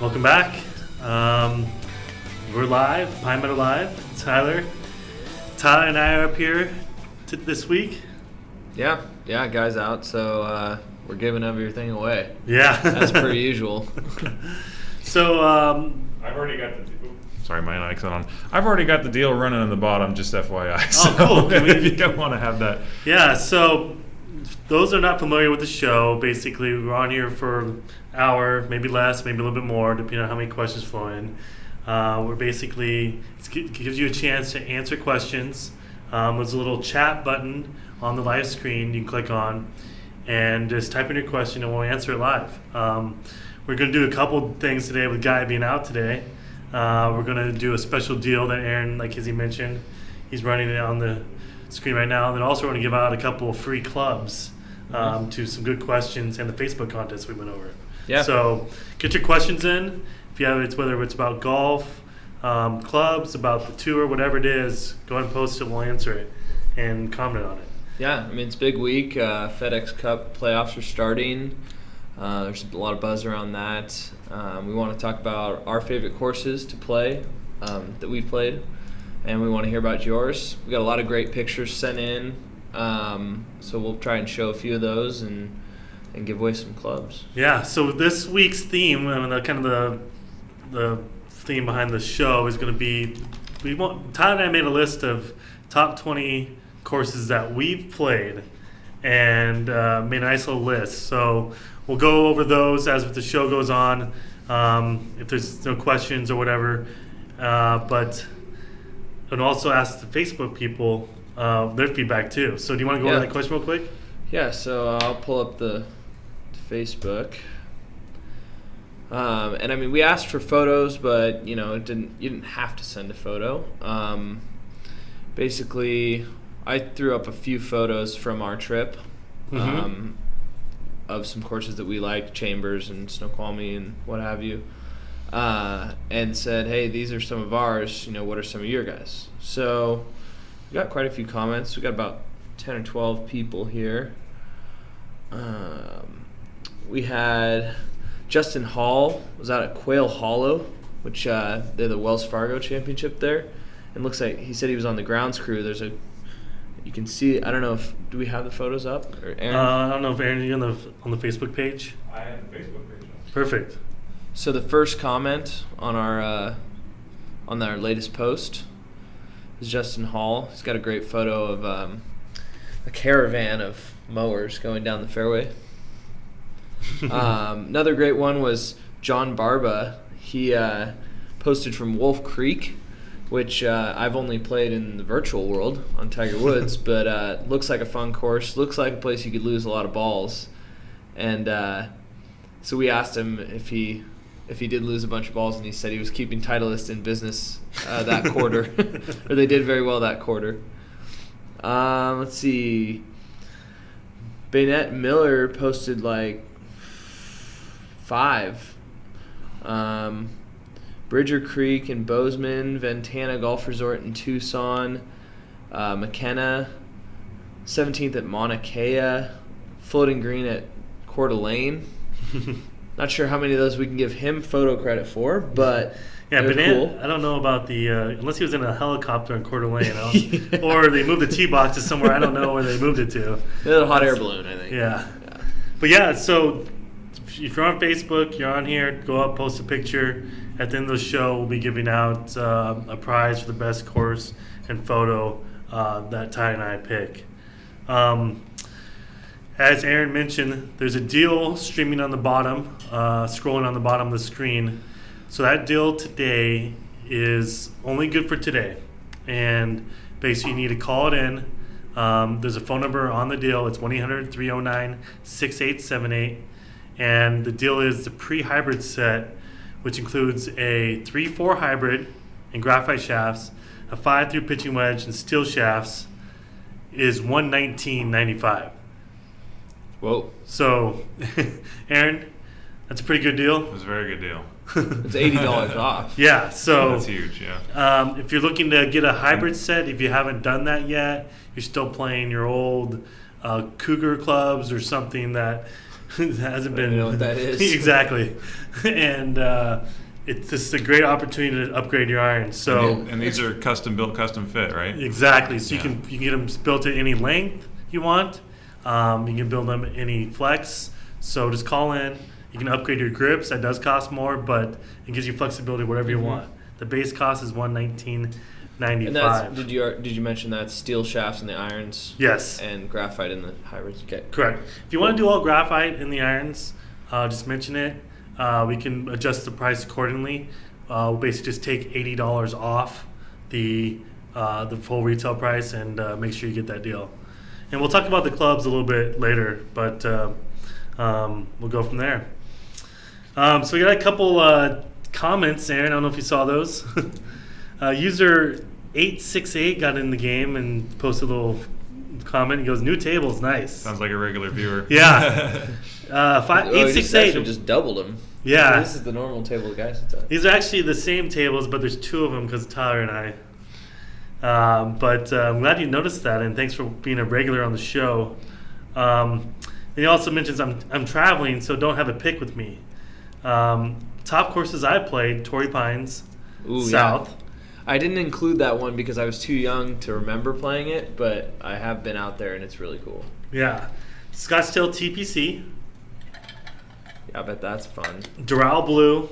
Welcome back. We're live, Pinemeadow Live. Tyler and I are up here this week. Yeah, guys out, so we're giving everything away. Yeah. As per usual. So, I've already got the... Sorry, my mic's not on. I've already got the deal running on the bottom, just FYI. So cool. If you don't want to have that. Yeah, so those are not familiar with the show. Basically, we're on here for an hour, maybe less, maybe a little bit more, depending on how many questions flow in. We're basically, it gives you a chance to answer questions. There's a little chat button on the live screen you can click on and just type in your question and we'll answer it live. We're going to do a couple things today with Guy being out today. We're going to do a special deal that Aaron, like as he mentioned, he's running it on the screen right now. And then also we're going to give out a couple of free clubs to some good questions and the Facebook contest we went over. Yeah. So get your questions in. If you have it, whether it's about golf, clubs, about the tour, whatever it is, go ahead and post it. We'll answer it and comment on it. Yeah, I mean, it's a big week. FedEx Cup playoffs are starting. There's a lot of buzz around that. We want to talk about our favorite courses to play that we've played, and we want to hear about yours. We got a lot of great pictures sent in, so we'll try and show a few of those and give away some clubs. Yeah, so this week's theme, the theme behind the show is going to be, Tyler and I made a list of top 20 courses that we've played and made a nice little list. So we'll go over those as the show goes on, if there's no questions or whatever. And also ask the Facebook people their feedback too. So do you want to go over that question real quick? Yeah, so I'll pull up the Facebook. And I mean, we asked for photos, but you didn't have to send a photo. Basically, I threw up a few photos from our trip of some courses that we liked, Chambers and Snoqualmie and what have you, and said, hey, these are some of ours. What are some of your guys? So we got quite a few comments. We got about 10 or 12 people here. We had Justin Hall was out at Quail Hollow, which they're the Wells Fargo Championship there. And looks like he said he was on the grounds crew. You can see, I don't know do we have the photos up? Or Aaron? I don't know if Aaron, are you on the Facebook page? I have the Facebook page up. Perfect. So the first comment on our latest post is Justin Hall. He's got a great photo of a caravan of mowers going down the fairway. Another great one was John Barba. He posted from Wolf Creek, which I've only played in the virtual world on Tiger Woods, but looks like a fun course. Looks like a place you could lose a lot of balls. And so we asked him if he did lose a bunch of balls, and he said he was keeping Titleist in business that quarter. Or they did very well that quarter. Let's see. Baynette Miller posted like 5. Bridger Creek in Bozeman, Ventana Golf Resort in Tucson, McKenna, 17th at Mauna Kea, Floating Green at Coeur d'Alene. Not sure how many of those we can give him photo credit for, but yeah, but cool. I don't know about the unless he was in a helicopter in Coeur d'Alene, or they moved the tee box to somewhere I don't know where they moved it to. A hot air balloon, I think. Yeah. But yeah, so if you're on Facebook, you're on here, go up, post a picture. At the end of the show, we'll be giving out a prize for the best course and photo that Ty and I pick. As Aaron mentioned, there's a deal streaming on the bottom, scrolling on the bottom of the screen. So that deal today is only good for today. And basically, you need to call it in. There's a phone number on the deal. It's 1-800-309-6878. And the deal is the pre-hybrid set, which includes a 3-4 hybrid and graphite shafts, a 5-through pitching wedge and steel shafts, is $119.95. Whoa. So, Aaron, that's a pretty good deal. It was a very good deal. It's $80 off. Yeah, so that's huge, yeah. If you're looking to get a hybrid set, if you haven't done that yet, you're still playing your old Cougar clubs or something that it hasn't I been. don't know what that is. Exactly. And it's just a great opportunity to upgrade your irons. So and these are custom built, custom fit, right? exactly. So Yeah. you can get them built at any length you want. You can build them any flex. So just call in. You can upgrade your grips. That does cost more, but it gives you flexibility whatever you want. The base cost is $119.95. And that's, did you mention that steel shafts in the irons? Yes. And graphite in the hybrids. Okay. Correct. If you want to do all graphite in the irons, just mention it. We can adjust the price accordingly. We'll basically just take $80 off the full retail price and make sure you get that deal. And we'll talk about the clubs a little bit later, but we'll go from there. So we got a couple comments, Aaron. I don't know if you saw those. User 868 got in the game and posted a little comment. He goes, "New tables, nice." Sounds like a regular viewer. Yeah. He just 868. just doubled them. Yeah. So this is the normal table the guys sit at. These are actually the same tables, but there's two of them because Tyler and I. But I'm glad you noticed that, and thanks for being a regular on the show. And he also mentions I'm traveling, so don't have a pick with me. Top courses I played: Torrey Pines, South. Yeah. I didn't include that one because I was too young to remember playing it, but I have been out there and it's really cool. Yeah. Scottsdale TPC. Yeah, I bet that's fun. Doral Blue.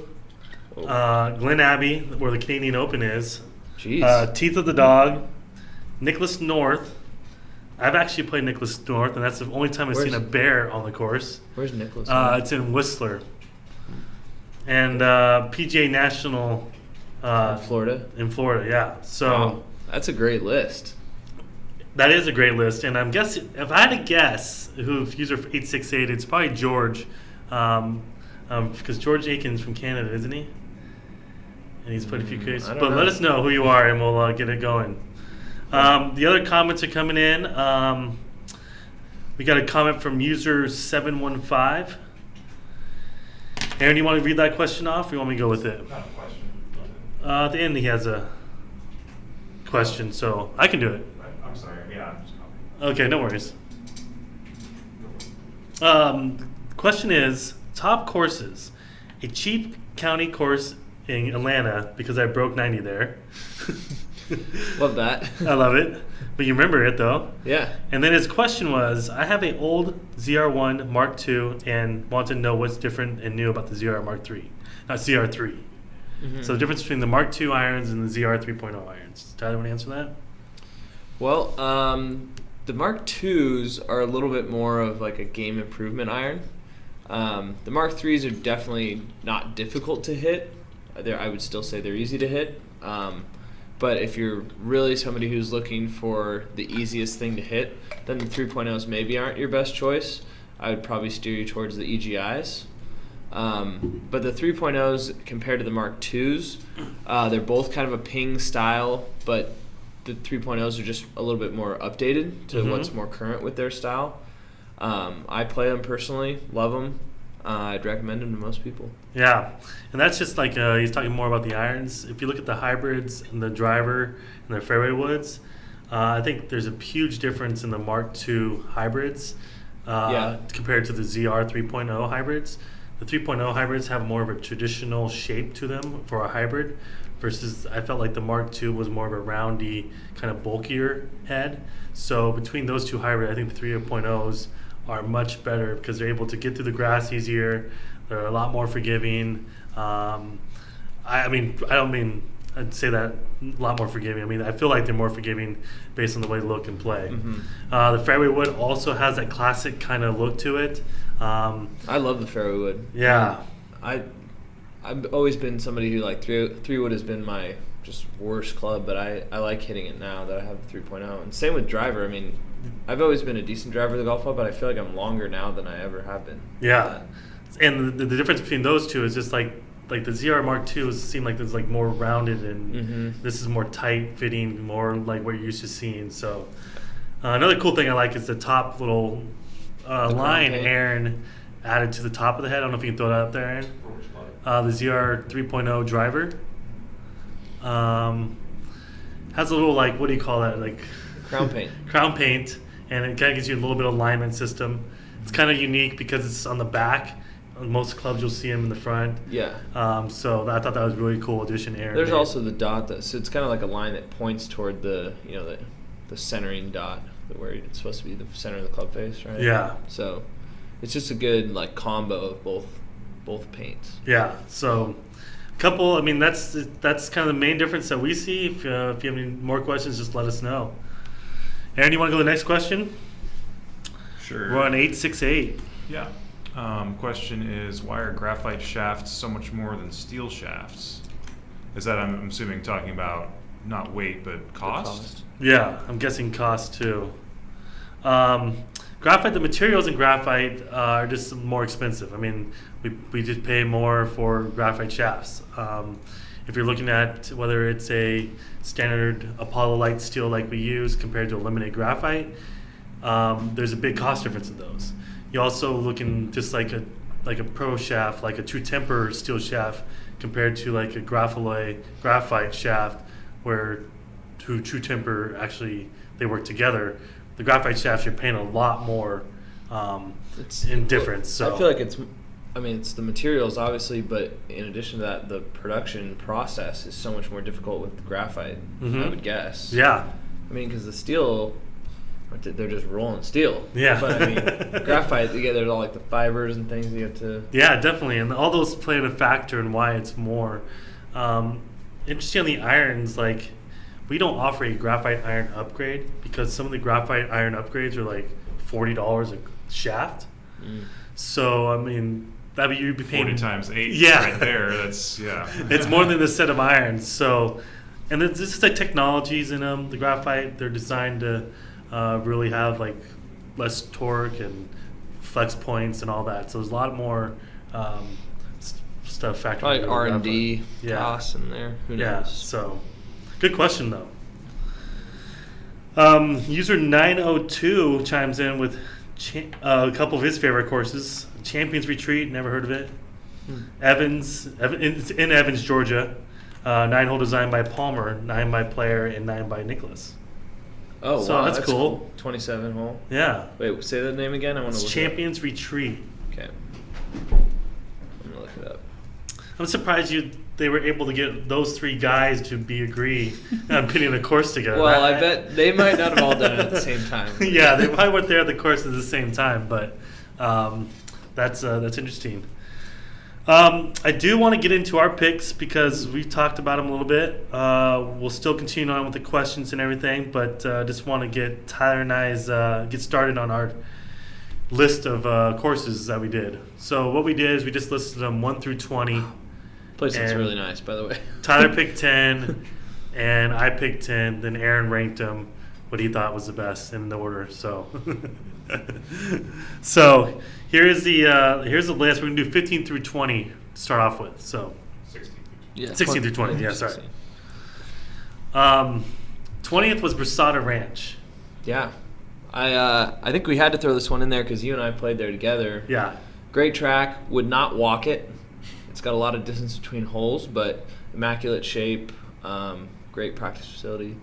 Oh. Glen Abbey, where the Canadian Open is. Jeez. Teeth of the Dog. Nicholas North. I've actually played Nicholas North, and that's the only time I've seen a bear on the course. Where's Nicholas? It's in Whistler. And PGA National. Florida? In Florida, yeah. So wow. That's a great list. that is a great list. And I'm guessing, if I had to guess who user 868, it's probably George. Because George Aiken's from Canada, isn't he? And he's played a few cases. But let us know who you are, and we'll get it going. The other comments are coming in. We got a comment from user 715. Aaron, you want to read that question off, or you want me to go with it? Not a question. At the end, he has a question, so I can do it. I'm sorry. Yeah, I'm just copying. Okay, no worries. Question is, top courses. A cheap county course in Atlanta, because I broke 90 there. Love that. I love it. But you remember it, though. Yeah. And then his question was, I have an old ZR1 Mark II and want to know what's different and new about the ZR Mark III. Not ZR3. Mm-hmm. So the difference between the Mark II irons and the ZR 3.0 irons. Tyler, want to answer that? Well, the Mark IIs are a little bit more of like a game improvement iron. The Mark IIIs are definitely not difficult to hit. I would still say they're easy to hit. But if you're really somebody who's looking for the easiest thing to hit, then the 3.0s maybe aren't your best choice. I would probably steer you towards the EGIs. But the 3.0s compared to the Mark IIs, they're both kind of a ping style, but the 3.0s are just a little bit more updated to what's more current with their style. I play them personally, love them. I'd recommend them to most people. Yeah, and that's just like he's talking more about the irons. If you look at the hybrids and the driver and the fairway woods, I think there's a huge difference in the Mark II hybrids compared to the ZR 3.0 hybrids. The 3.0 hybrids have more of a traditional shape to them for a hybrid versus I felt like the Mark II was more of a roundy, kind of bulkier head. So between those two hybrids, I think the 3.0s are much better because they're able to get through the grass easier. They're a lot more forgiving. I'd say that a lot more forgiving. I mean, I feel like they're more forgiving based on the way they look and play. The fairway wood also has that classic kind of look to it. I love the fairway wood. Yeah. I've always been somebody who like three wood has been my just worst club, but I like hitting it now that I have the 3.0. And same with driver. I mean, I've always been a decent driver of the golf ball, but I feel like I'm longer now than I ever have been. Yeah. And the difference between those two is just like the ZR Mark II seem like it's like more rounded and this is more tight fitting, more like what you're used to seeing. So another cool thing I like is the top little line Aaron added to the top of the head. I don't know if you can throw that up there, Aaron. The ZR 3.0 driver has a little like, what do you call that? Like crown paint. Crown paint, and it kind of gives you a little bit of alignment system. It's kind of unique because it's on the back. On most clubs, you'll see them in the front. Yeah. So I thought that was a really cool addition. Aaron There's made. also the dot so it's kind of like a line that points toward the centering dot where it's supposed to be the center of the club face, right? Yeah. So it's just a good like combo of both paints. Yeah. So couple. I mean, that's kind of the main difference that we see. If you have any more questions, just let us know. Aaron, you want to go to the next question? Sure. We're on 868. Yeah. Question is, why are graphite shafts so much more than steel shafts? Is that, I'm assuming, talking about not weight but cost? Yeah, I'm guessing cost too. Graphite, the materials in graphite are just more expensive. I mean, we just pay more for graphite shafts. If you're looking at whether it's a standard Apollo Light steel like we use compared to a limited graphite, there's a big cost difference in those. You're also looking just like a pro shaft, like a True Temper steel shaft compared to like a graphite shaft where True Temper actually they work together. The graphite shafts you're paying a lot more in difference. So I feel like it's the materials obviously, but in addition to that, the production process is so much more difficult with the graphite. I would guess. Yeah. I mean, because the steel, they're just rolling steel. Yeah. But I mean, graphite, there's all like the fibers and things you have to. Yeah, definitely, and all those play a factor in why it's more. Interesting on the irons, like we don't offer a graphite iron upgrade because some of the graphite iron upgrades are like $40 a shaft. So I mean, you'd be paying 40 times 8. Yeah. Right there. That's It's more than the set of irons. So, and this is like technologies in them. The graphite, they're designed to really have like less torque and flex points and all that. So there's a lot more stuff factored Like into R&D Yeah. costs in there. Who knows? Yeah. So, good question though. User 902 chimes in with a couple of his favorite courses. Champions Retreat, never heard of it. Evans, it's in Evans, Georgia. 9-hole designed by Palmer, 9 by Player, and 9 by Nicholas. Oh, So wow, that's cool. 27 hole. Yeah. Wait, say that name again. I want to It's look Champions Retreat. it up. Okay. I'm gonna look it up. I'm surprised they were able to get those 3 guys to agree on putting a course together. Well, I bet they might not have all done it at the same time. Yeah, they probably weren't there at the course at the same time, but that's interesting. I do want to get into our picks because we've talked about them a little bit. We'll still continue on with the questions and everything, but just want to get Tyler and I's get started on our list of courses that we did. So what we did is we just listed them 1 through 20. Place looks And really nice, by the way. Tyler picked 10, and I picked 10. Then Aaron ranked them what he thought was the best in the order. So, so here's the list. We're gonna do 15 through 20 to start off with. So 16 through 20. Yeah, sorry. 20th was Brasada Ranch. Yeah, I think we had to throw this one in there because you and I played there together. Yeah. Great track. Would not walk it. It's got a lot of distance between holes, but immaculate shape. Great practice facility.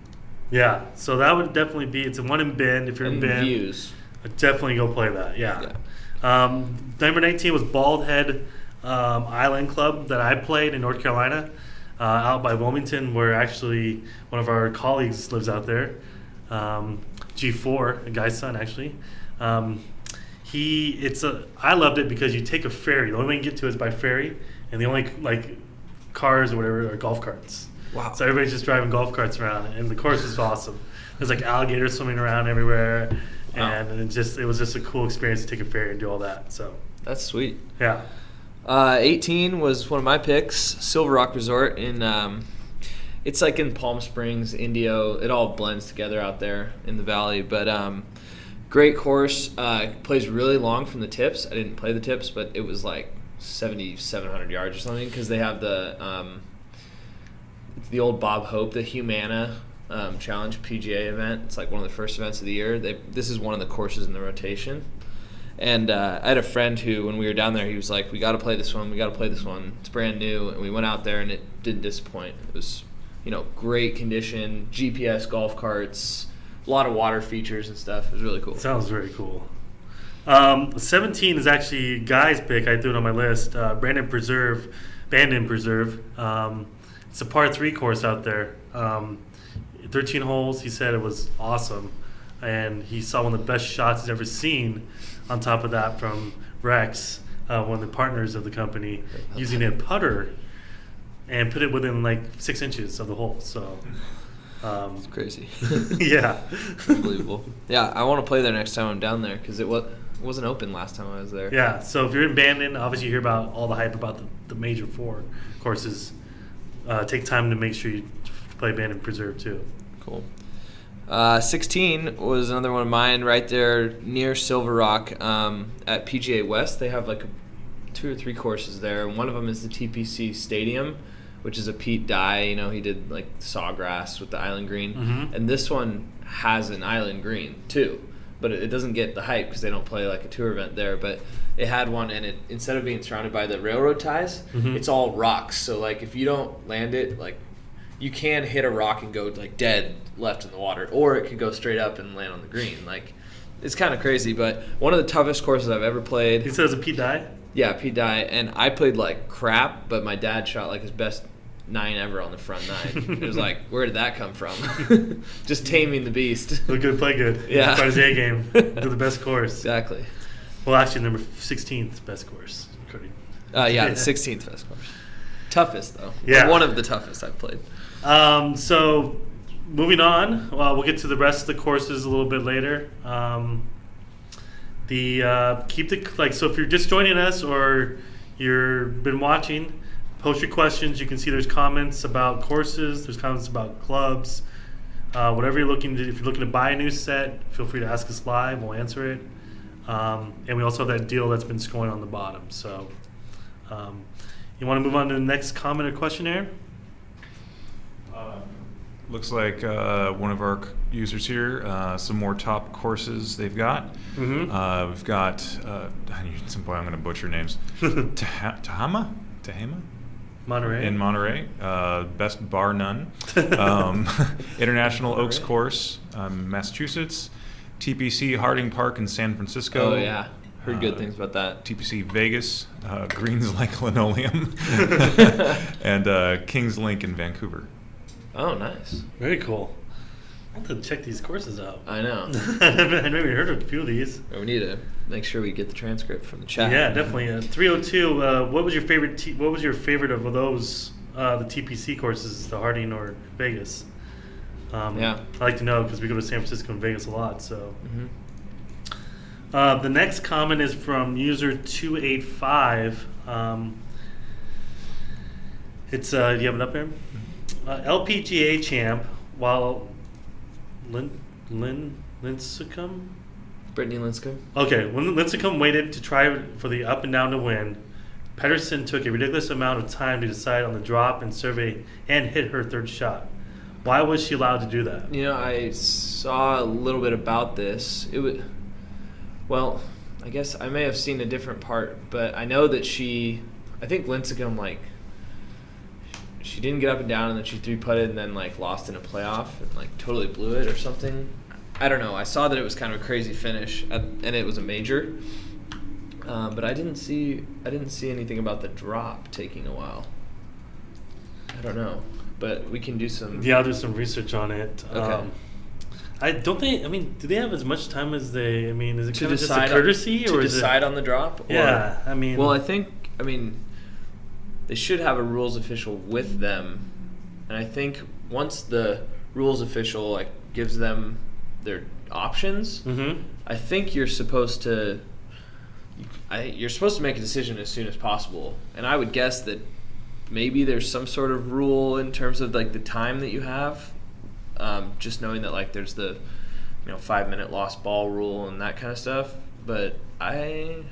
Yeah. So that would definitely be. It's a one in Bend. If you're in And Bend, views. definitely go play that. Yeah. Number 19 was Bald Head Island Club that I played in North Carolina, out by Wilmington, where actually one of our colleagues lives out there. G4, a guy's son actually. I loved it because you take a ferry. The only way you can get to it is by ferry, and the only like cars or whatever are golf carts. Wow. So everybody's just driving golf carts around, and the course is awesome. There's like alligators swimming around everywhere, and it was just a cool experience to take a ferry and do all that. So That's sweet. yeah. 18 was one of my picks, Silver Rock Resort in it's like in Palm Springs, Indio. It all blends together out there in the valley, but great course. Plays really long from the tips. I didn't play the tips, but it was like 7,700 yards or something because they have it's the old Bob Hope, the Humana Challenge PGA event. It's like one of the first events of the year. This is one of the courses in the rotation. And I had a friend who, when we were down there, he was like, we got to play this one. We got to play this one. It's brand new. And we went out there, and it didn't disappoint. It was, great condition, GPS golf carts, a lot of water features and stuff. It was really cool. Sounds very cool. 17 is actually Guy's pick. I threw it on my list. Bandon Preserve. It's a par 3 course out there. 13 holes. He said it was awesome. And he saw one of the best shots he's ever seen on top of that from Rex, one of the partners of the company, using a putter and put it within like 6 inches of the hole. So It's crazy. yeah. Unbelievable. Yeah, I want to play there next time I'm down there because it wasn't open last time I was there. Yeah, so if you're in Bandon, obviously you hear about all the hype about the major 4 courses. Take time to make sure you play Bandon Preserve too. Cool. 16 was another one of mine right there near Silver Rock at PGA West. They have like 2 or 3 courses there. One of them is the TPC Stadium, which is a Pete Dye. He did like Sawgrass with the island green. Mm-hmm. And this one has an island green too. But it doesn't get the hype because they don't play like a tour event there. But it had one, and it instead of being surrounded by the railroad ties, mm-hmm. it's all rocks. So like if you don't land it, like you can hit a rock and go like dead left in the water, or it could go straight up and land on the green. Like it's kind of crazy. But one of the toughest courses I've ever played. He says a Pete Dye? Yeah, Pete Dye, and I played like crap, but my dad shot like his best 9 ever on the front 9. It was like, where did that come from? Just taming the beast. Look good, play good. Yeah. Start his A game. Do the best course. Exactly. Well, actually, number 16th best course. Cody. Yeah, the 16th best course. Toughest though. Yeah. One of the toughest I've played. So, moving on. Well, we'll get to the rest of the courses a little bit later. So if you're just joining us or you've been watching, post your questions. You can see there's comments about courses. There's comments about clubs. Whatever you're looking to, if you're looking to buy a new set, feel free to ask us live. We'll answer it. And we also have that deal that's been scrolling on the bottom. So, you want to move on to the next comment or question, Aaron? Looks like one of our users here, some more top courses they've got. Mm-hmm. We've got, some boy I'm going to butcher names. Tehama? Monterey. In Monterey. Best bar none. International Oaks Course, Massachusetts. TPC Harding Park in San Francisco. Oh, yeah. Heard good things about that. TPC Vegas, Greens like linoleum. And Kings Link in Vancouver. Oh, nice. Very cool. I'll have to check these courses out. I know. I've never even heard of a few of these. We need to make sure we get the transcript from the chat. Yeah, definitely. 302. What was your favorite? What was your favorite of those? The TPC courses, the Harding or Vegas? Yeah. I like to know because we go to San Francisco and Vegas a lot. So. Mm-hmm. The next comment is from user 285. It's do you have it up there? LPGA champ while Lincecum? Brittany Lincecum. Okay, when Lincecum waited to try for the up and down to win, Pedersen took a ridiculous amount of time to decide on the drop and survey and hit her third shot. Why was she allowed to do that? I saw a little bit about this. Well, I guess I may have seen a different part, but I know that I think Lincecum, she didn't get up and down, and then she 3-putted and then, lost in a playoff and, totally blew it or something. I don't know. I saw that it was kind of a crazy finish, and it was a major. But I didn't see anything about the drop taking a while. I don't know. But we can do some... Yeah, I'll do some research on it. Okay. Do they have as much time as they... is it kind of just a courtesy? To decide on the drop? Yeah, Well, I think... they should have a rules official with them. And I think once the rules official, gives them their options, mm-hmm. I think you're supposed to... you're supposed to make a decision as soon as possible. And I would guess that maybe there's some sort of rule in terms of the time that you have, just knowing that there's the 5-minute lost ball rule and that kind of stuff. But I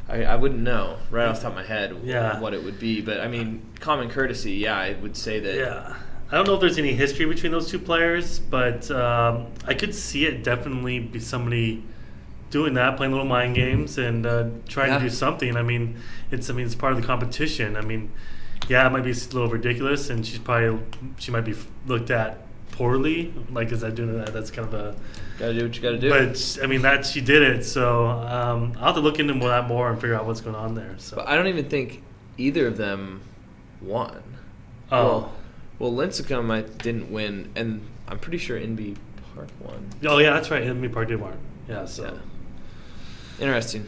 wouldn't know right off the top of my head what it would be. But common courtesy, I would say that. Yeah, I don't know if there's any history between those two players, but I could see it definitely be somebody doing that, playing little mind games and trying to do something. It's part of the competition. It might be a little ridiculous, and she might be looked at poorly. Like, is that doing that? That's kind of a. Gotta do what you gotta do. But I mean, that she did it. So I'll have to look into that more and figure out what's going on there. So. But I don't even think either of them won. Oh. Well, Lincecum didn't win, and I'm pretty sure NB Park won. Oh yeah, that's right. Enemy Park did win. Yeah. So. Yeah. Interesting.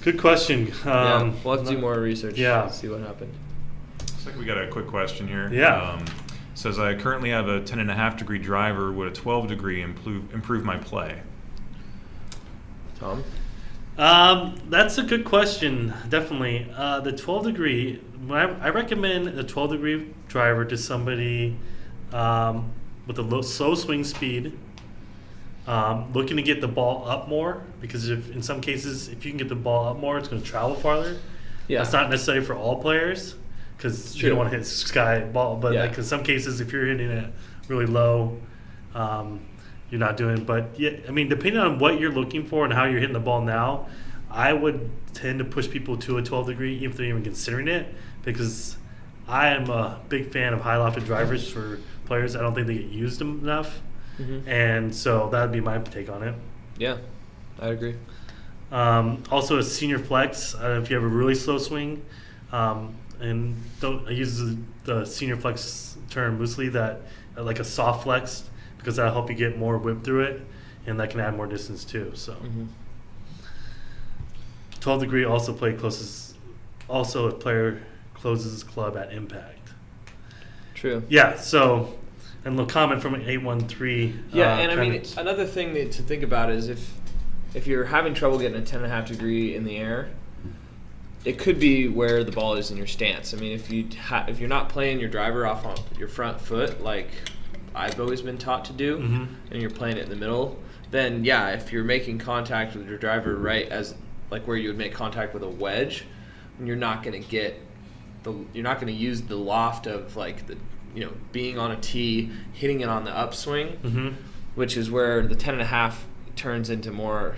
Good question. Yeah, we'll have to do more research. Yeah. See what happened. Looks like we got a quick question here. Yeah. Says, I currently have a 10.5 degree driver. Would a 12 degree improve my play? Tom? That's a good question. Definitely. The 12 degree, I recommend the 12 degree driver to somebody with a slow swing speed, looking to get the ball up more, because in some cases, if you can get the ball up more, it's going to travel farther. Yeah. That's not necessarily for all players, because you don't want to hit sky ball. But like in some cases, if you're hitting it really low, you're not doing it. But yeah, I mean, depending on what you're looking for and how you're hitting the ball now, I would tend to push people to a 12 degree if they're even considering it, because I am a big fan of high lofted drivers for players. I don't think they get used enough. Mm-hmm. And so that would be my take on it. Yeah, I agree. Also, a senior flex, if you have a really slow swing, and I use the senior flex term loosely, that like a soft flex, because that'll help you get more whip through it, and that can add more distance too. So, 12 degree also play closest. Also, a player closes club at impact. True. Yeah. So. And the comment from 813. Yeah, and I mean, another thing to think about is if you're having trouble getting a 10.5 degree in the air, it could be where the ball is in your stance. I mean, if you're not playing your driver off on your front foot, like I've always been taught to do, and you're playing it in the middle, then yeah, if you're making contact with your driver right as like where you would make contact with a wedge, you're not going to use the loft of like the being on a tee, hitting it on the upswing, which is where the 10.5 turns into more,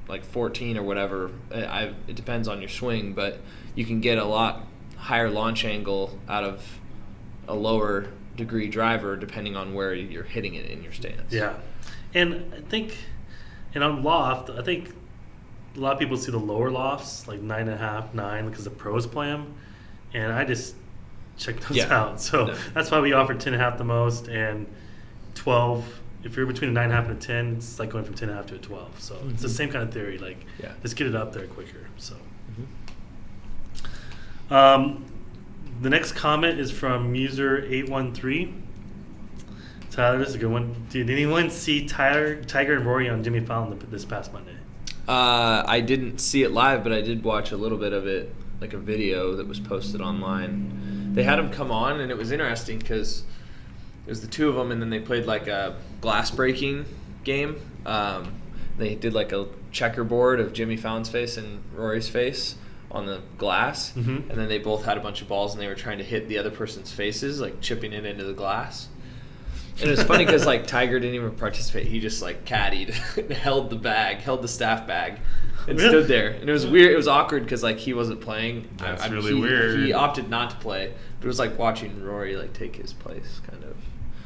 like 14 or whatever. It depends on your swing, but you can get a lot higher launch angle out of a lower degree driver depending on where you're hitting it in your stance. Yeah. And I think, on loft, I think a lot of people see the lower lofts, like 9.5, 9, because the pros play them. And I just check those out. So that's why we offer 10.5 the most, and 12. If you're between a 9.5 and a 10, it's like going from 10.5 to a 12. So it's the same kind of theory. Like, let's get it up there quicker. So, the next comment is from user 813. Tyler, this is a good one. Did anyone see Tiger and Rory on Jimmy Fallon this past Monday? I didn't see it live, but I did watch a little bit of it, like a video that was posted online. They had him come on, and it was interesting because it was the two of them, and then they played like a glass breaking game. They did like a checkerboard of Jimmy Fallon's face and Rory's face on the glass, and then they both had a bunch of balls, and they were trying to hit the other person's faces, like chipping it into the glass. And it was funny because like Tiger didn't even participate. He just like caddied, held the staff bag, and stood there. And it was weird. It was awkward because like he wasn't playing. That's really weird. He opted not to play, but it was like watching Rory like take his place, kind of.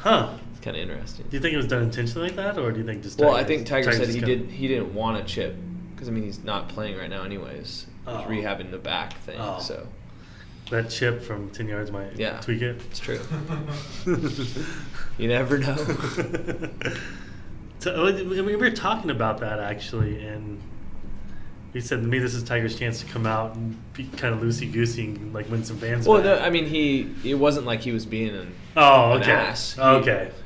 Huh. It's kind of interesting. Do you think it was done intentionally like that, or do you think just? Well, I think Tiger said he didn't want to chip because I mean he's not playing right now anyways. He's rehabbing the back thing, so. That chip from 10 yards might tweak it. It's true. You never know. We were talking about that actually, and he said to me this is Tiger's chance to come out and be kind of loosey-goosey and like win some fans back. I mean, it wasn't like he was being an ass.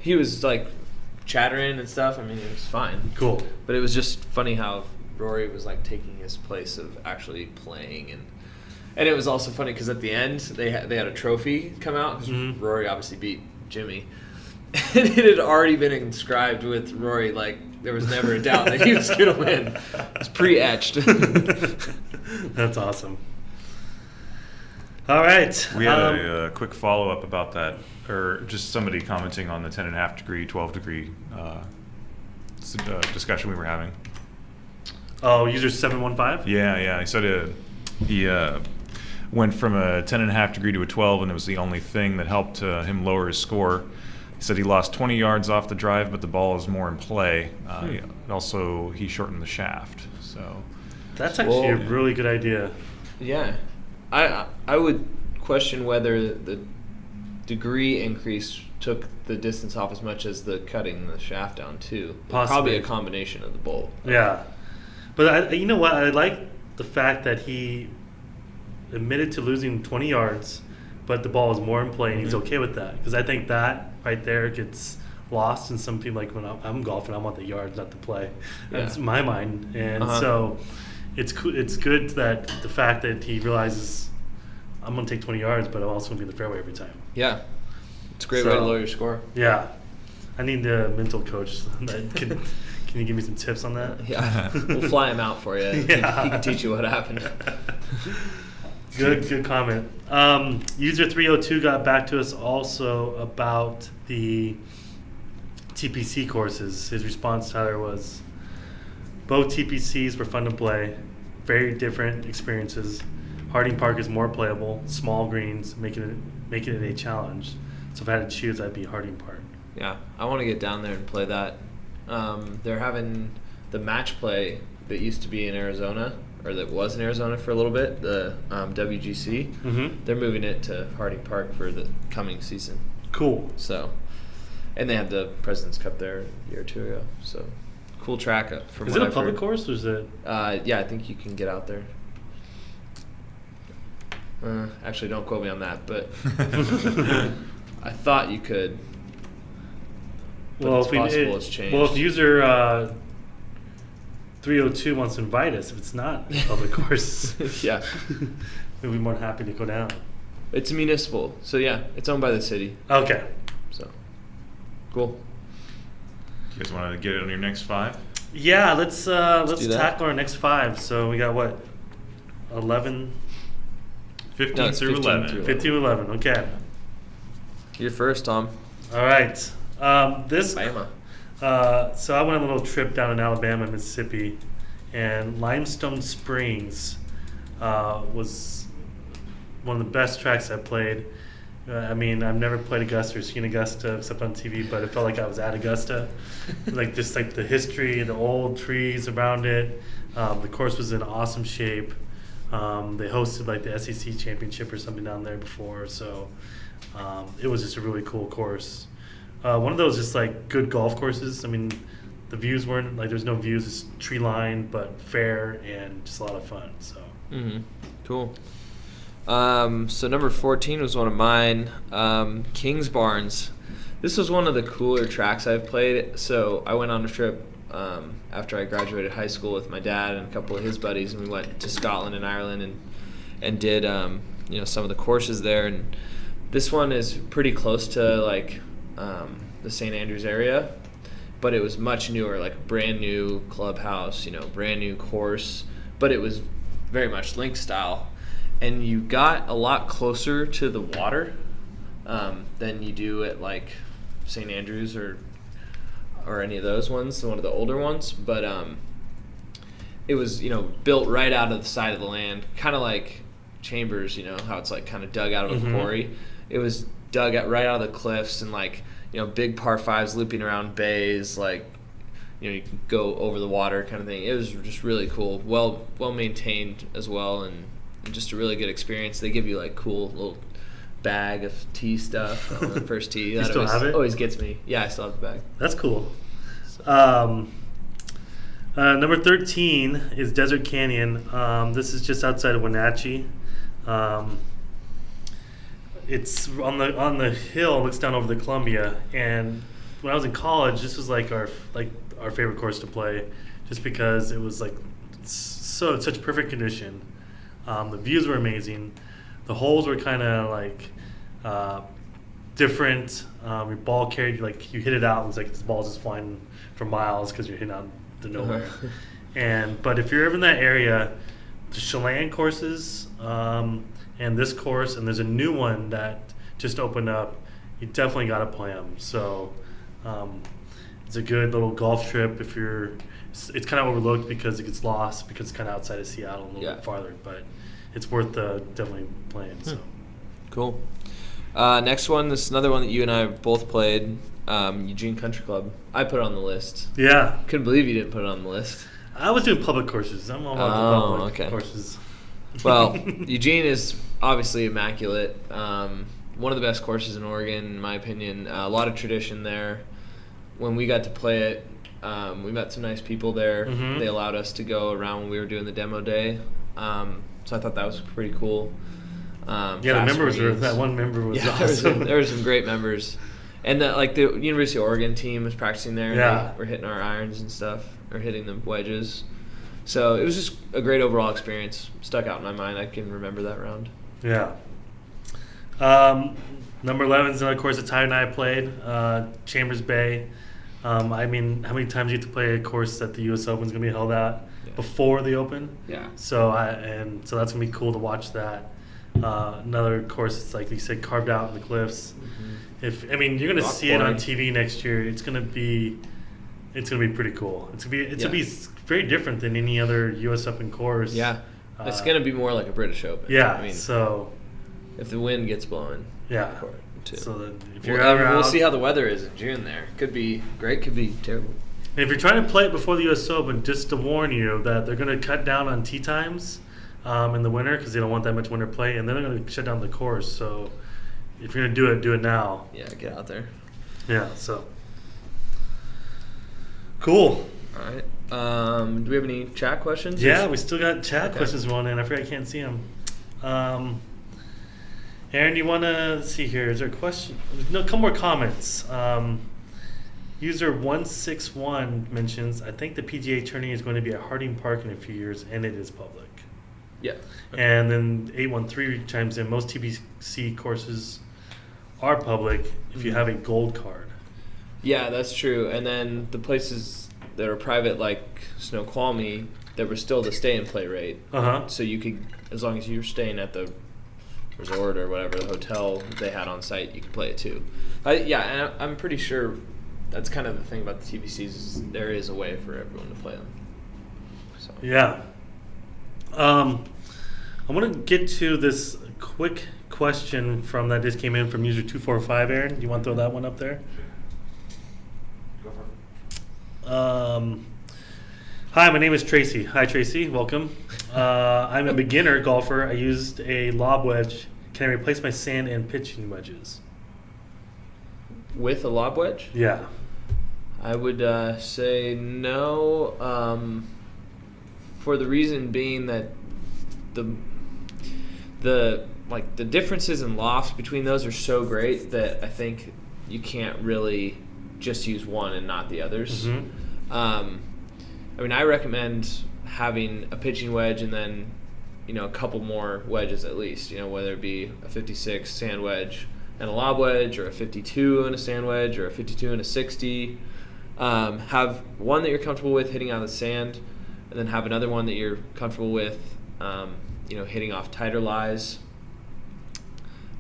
He was like chattering and stuff. I mean, it was fine. Cool. But it was just funny how Rory was like taking his place of actually playing, and it was also funny because at the end they had a trophy come out because Rory obviously beat Jimmy, and it had already been inscribed with Rory, like there was never a doubt that he was going to win. It was pre-etched. That's awesome. All right. We had a quick follow-up about that, or just somebody commenting on the 10.5 degree, 12 degree discussion we were having. Oh, user 715? Yeah. He said he went from a 10.5 degree to a 12, and it was the only thing that helped him lower his score. He said he lost 20 yards off the drive, but the ball is more in play. Also, he shortened the shaft. So that's actually a really good idea. Yeah. I would question whether the degree increase took the distance off as much as the cutting the shaft down too. Possibly. Probably a combination of the both. Yeah. But you know what? I like the fact that he admitted to losing 20 yards, but the ball is more in play, and he's okay with that. Because I think that right there gets lost in some people. Like when I'm golfing, I want the yards, not the play. That's my mind. And so it's good that the fact that he realizes I'm going to take 20 yards, but I'm also going to be in the fairway every time. Yeah. It's a great way to lower your score. Yeah. I need a mental coach. Can you give me some tips on that? Yeah. We'll fly him out for you. He can teach you what happened. Good comment. User 302 got back to us also about the TPC courses. His response, Tyler, was both TPCs were fun to play, very different experiences. Harding Park is more playable, small greens, making it a challenge. So if I had to choose, I'd be Harding Park. Yeah, I want to get down there and play that. They're having the match play that used to be in Arizona, or that was in Arizona for a little bit, the WGC. Mm-hmm. They're moving it to Harding Park for the coming season. Cool. So, and they had the President's Cup there a year or two ago. So, cool track up. Is it a public course or is it? Yeah, I think you can get out there. Actually, don't quote me on that, but I thought you could. But Well, it's possible it's changed. Well, if user 302 wants to invite us, if it's not a public course, yeah, we'd be more than happy to go down. It's municipal, so yeah, it's owned by the city. Okay. So, cool. Do you guys want to get it on your next 5? Yeah, let's do tackle our next 5. So we got what? 11? 15 through 11. 15 to 11. Okay. You're first, Tom. All right. This. Bama. So I went on a little trip down in Alabama, Mississippi, and Limestone Springs was one of the best tracks I played. I mean, I've never played Augusta or seen Augusta except on TV, but it felt like I was at Augusta. Like just like the history, the old trees around it. The course was in awesome shape. They hosted like the SEC championship or something down there before, so it was just a really cool course. One of those just like good golf courses. I mean, the views weren't like there's no views, it's tree lined, but fair and just a lot of fun. So. Cool. So number 14 was one of mine. Kings Barnes. This was one of the cooler tracks I've played. So I went on a trip after I graduated high school with my dad and a couple of his buddies, and we went to Scotland and Ireland and did some of the courses there. And this one is pretty close to like the St. Andrews area, but it was much newer, like brand new clubhouse, brand new course, but it was very much link style. And you got a lot closer to the water than you do at like St. Andrews or any of those ones, one of the older ones. But it was built right out of the side of the land, kind of like Chambers. How it's like kind of dug out of a quarry. It was dug out right out of the cliffs, and like big par 5s looping around bays, like you can go over the water kind of thing. It was just really cool, well maintained as well, and just a really good experience. They give you like cool little bag of tea stuff on the first tee. You still have it? Always gets me. Yeah, I still have the bag. That's cool. Number 13 is Desert Canyon. This is just outside of Wenatchee. It's on the hill, looks down over the Columbia. And when I was in college, this was like our favorite course to play, just because it was like such perfect condition. The views were amazing. The holes were kind of like different. Your ball carried, like you hit it out, it was like this ball's just flying for miles because you're hitting out the nowhere. But if you're ever in that area, the Chelan courses and this course, and there's a new one that just opened up, you definitely got to play them. So it's a good little golf trip if you're. It's kind of overlooked because it gets lost because it's kind of outside of Seattle a little bit farther, but it's worth definitely playing. So cool. Next one, this is another one that you and I have both played. Eugene Country Club. I put it on the list. Yeah. Couldn't believe you didn't put it on the list. I was doing public courses. I'm all about the public courses. Well, Eugene is obviously immaculate. One of the best courses in Oregon, in my opinion. A lot of tradition there. When we got to play it, we met some nice people there. Mm-hmm. They allowed us to go around when we were doing the demo day. So I thought that was pretty cool. The members were. That one member was awesome. There were some great members. And the University of Oregon team was practicing there. Yeah. We're hitting our irons and stuff, or hitting the wedges. So it was just a great overall experience. Stuck out in my mind. I can remember that round. Yeah. Number 11 is another course that Ty and I played, Chambers Bay. I mean, how many times do you have to play a course that the U.S. Open is going to be held at before the Open? Yeah. So that's going to be cool to watch that. Another course, it's like you said, carved out in the cliffs. Mm-hmm. You're going to see it on TV next year. It's going to be pretty cool. It's going to be very different than any other U.S. Open course. Yeah. It's going to be more like a British Open. Yeah. So if the wind gets blowing. Yeah. Too. So if you're out, we'll see how the weather is in June there. Could be great, could be terrible. And if you're trying to play it before the U.S. Open, just to warn you that they're going to cut down on tee times in the winter because they don't want that much winter play, and then they're going to shut down the course. So if you're going to do it now. Yeah, get out there. Yeah, so. Cool. All right. Do we have any chat questions? Yeah, we still got chat questions rolling in. I forgot I can't see them. Aaron, you want to see here? Is there a question? No, a couple more comments. User 161 mentions, I think the PGA tourney is going to be at Harding Park in a few years, and it is public. Yeah. Okay. And then 813 chimes in, most TBC courses are public if you have a gold card. Yeah, that's true. And then the places that are private, like Snoqualmie, there was still the stay and play rate. Uh-huh. So you could, as long as you were staying at the resort or whatever, the hotel they had on site, you could play it too. And I'm pretty sure that's kind of the thing about the TBCs is there is a way for everyone to play them. So. Yeah. I want to get to this quick question that just came in from user 245, Aaron. Do you want to throw that one up there? Go for it. Hi, my name is Tracy. Hi, Tracy. Welcome. I'm a beginner golfer. I used a lob wedge. Can I replace my sand and pitching wedges? With a lob wedge? Yeah. I would say no, for the reason being that the differences in lofts between those are so great that I think you can't really just use one and not the others. Mm-hmm. I recommend having a pitching wedge and then, a couple more wedges at least, whether it be a 56 sand wedge and a lob wedge, or a 52 and a sand wedge, or a 52 and a 60. Have one that you're comfortable with hitting out of the sand, and then have another one that you're comfortable with, hitting off tighter lies.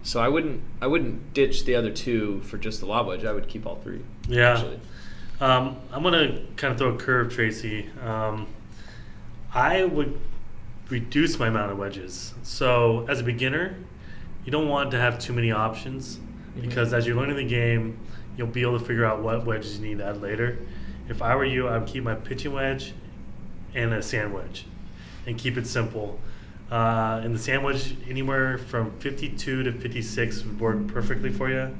So I wouldn't ditch the other two for just the lob wedge. I would keep all three. Yeah. Actually. I'm gonna kind of throw a curve, Tracy. I would reduce my amount of wedges. So as a beginner, you don't want to have too many options because as you're learning the game, you'll be able to figure out what wedges you need to add later. If I were you, I would keep my pitching wedge and a sand wedge and keep it simple. In the sand wedge, anywhere from 52 to 56 would work perfectly for you.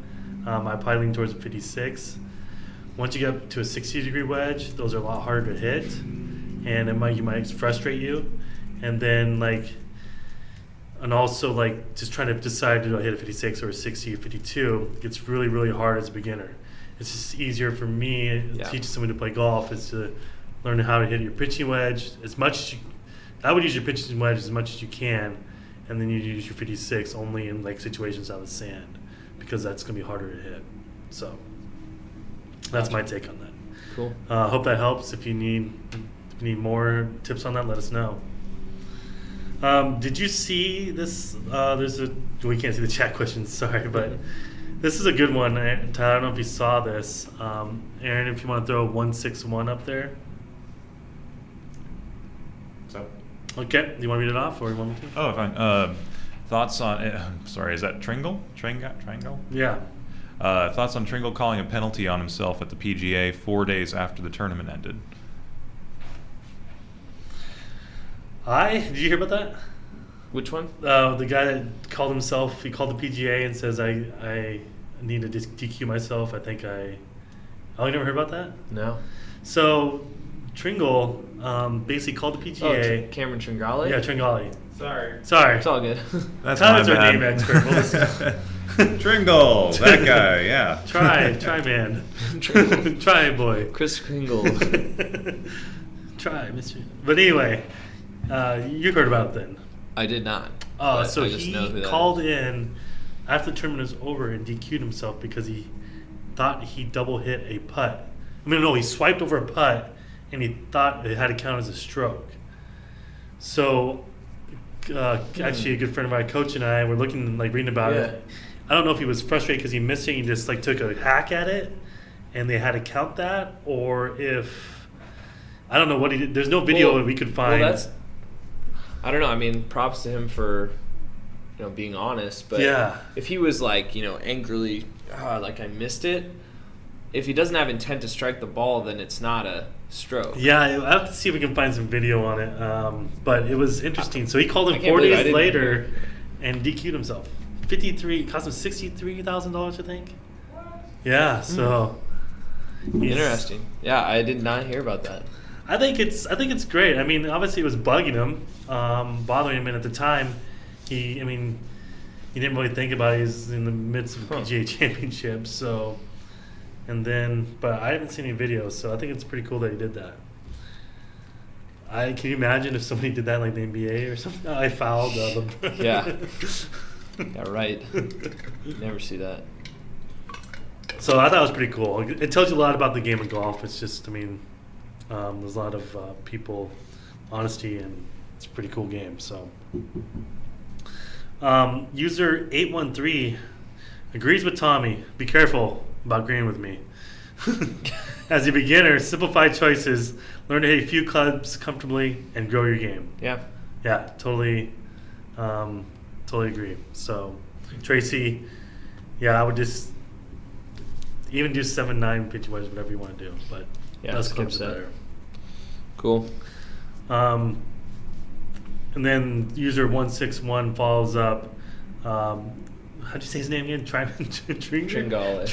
I probably lean towards a 56. Once you get up to a 60-degree wedge, those are a lot harder to hit, and you might frustrate you. And then just trying to decide, do I hit a 56 or a 60 or 52? It's really, really hard as a beginner. It's just easier for me teaching someone to play golf is to learn how to hit your pitching wedge as much as you. I would use your pitching wedge as much as you can, and then you use your 56 only in situations on the sand because that's going to be harder to hit. So that's my take on that. Cool. Hope that helps. If you need more tips on that, let us know. Did you see this? We can't see the chat questions, sorry, but this is a good one. Tyler, I don't know if you saw this. Aaron, if you want to throw 161 up there. So. Okay. Do you want to read it off, or you want me to? Oh, fine. Thoughts on? Sorry, is that Triangle? Yeah. Thoughts on Tringle calling a penalty on himself at the PGA 4 days after the tournament ended? Did you hear about that? Which one? The guy that called himself, he called the PGA and says, I need to DQ myself. I you never heard about that? No. So, Tringle basically called the PGA. Oh, Cameron Tringale? Yeah, Tringale. Sorry. It's all good. That's Tyler's my our bad. name expert. Well, listen. Tringle, that guy, yeah. Try, man. Try, boy. Chris Kringle. Try, Mr. But anyway, you heard about it then. I did not. So I just know who he that called is. in after the tournament was over and DQ'd himself because he thought he double hit a putt. He swiped over a putt and he thought it had to count as a stroke. So, actually, a good friend of mine, Coach, and I were looking, reading about it. I don't know if he was frustrated because he missed it and he just took a hack at it and they had to count that, or if I don't know what he did. There's no video that we could find. Well, I don't know. Props to him for being honest. But if he was angrily I missed it, if he doesn't have intent to strike the ball, then it's not a stroke. Yeah, I have to see if we can find some video on it. But it was interesting. So he called him I can't 4 believe I days didn't later hear. and DQ'd himself. Cost him $63,000, I think. Yeah, so Interesting. Yeah, I did not hear about that. I think it's great. Obviously it was bugging him, bothering him, and at the time, he didn't really think about it. He's in the midst of a PGA Championship, so. And then, but I haven't seen any videos, so I think it's pretty cool that he did that. Can you imagine if somebody did that the NBA or something? I fouled them. Yeah. Yeah, right. Never see that. So I thought it was pretty cool. It tells you a lot about the game of golf. It's just, there's a lot of people, honesty, and it's a pretty cool game. So, user 813 agrees with Tommy. Be careful about agreeing with me. As a beginner, simplify choices, learn to hit a few clubs comfortably, and grow your game. Yeah. Yeah, totally agree. So, Tracy, I would just even do 7-9 pitch wise, whatever you want to do, but less clubs the better. Cool. And then user 161 follows up. How'd you say his name again? Tringale.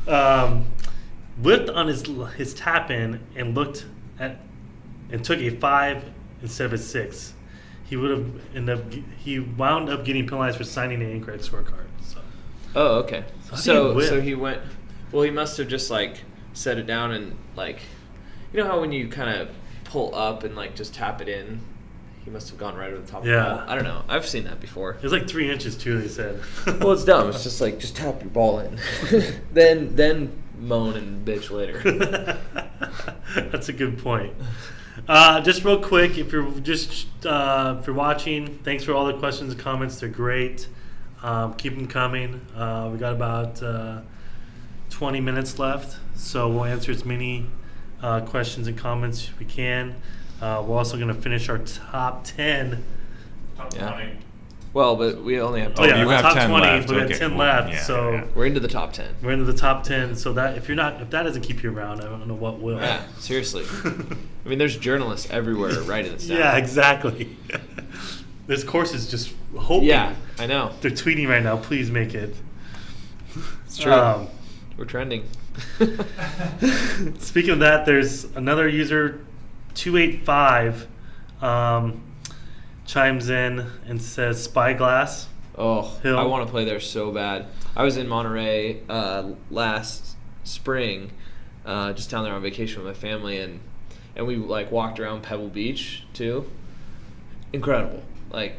Tringale. Whipped on his tap in and looked at and took a 5 instead of a 6. He wound up getting penalized for signing an incorrect scorecard. So. Oh, okay. So he went. Well, he must have just set it down and how when you kind of pull up and just tap it in, he must have gone right over the top of the ball. I don't know. I've seen that before. It was 3 inches too. They said. Well, it's dumb. It's just just tap your ball in, then moan and bitch later. That's a good point. Just real quick, if you're watching, thanks for all the questions and comments. They're great. Keep them coming. We got about 20 minutes left, so we'll answer as many questions and comments as we can. We're also going to finish our top 10. Top 20. Well, but we only have 10. Oh, you have top 10 20, left. but we have Okay, 10 cool. left. Yeah, so yeah. We're into the top 10. we're into the top 10. So that if that doesn't keep you around, I don't know what will. Yeah, seriously. There's journalists everywhere writing this down. Yeah, exactly. This course is just hoping. Yeah, I know. They're tweeting right now. Please make it. It's true. We're trending. Speaking of that, there's another user, 285, chimes in and says Spyglass. Oh, Hill. I want to play there so bad. I was in Monterey last spring, just down there on vacation with my family, and we walked around Pebble Beach too. Incredible. I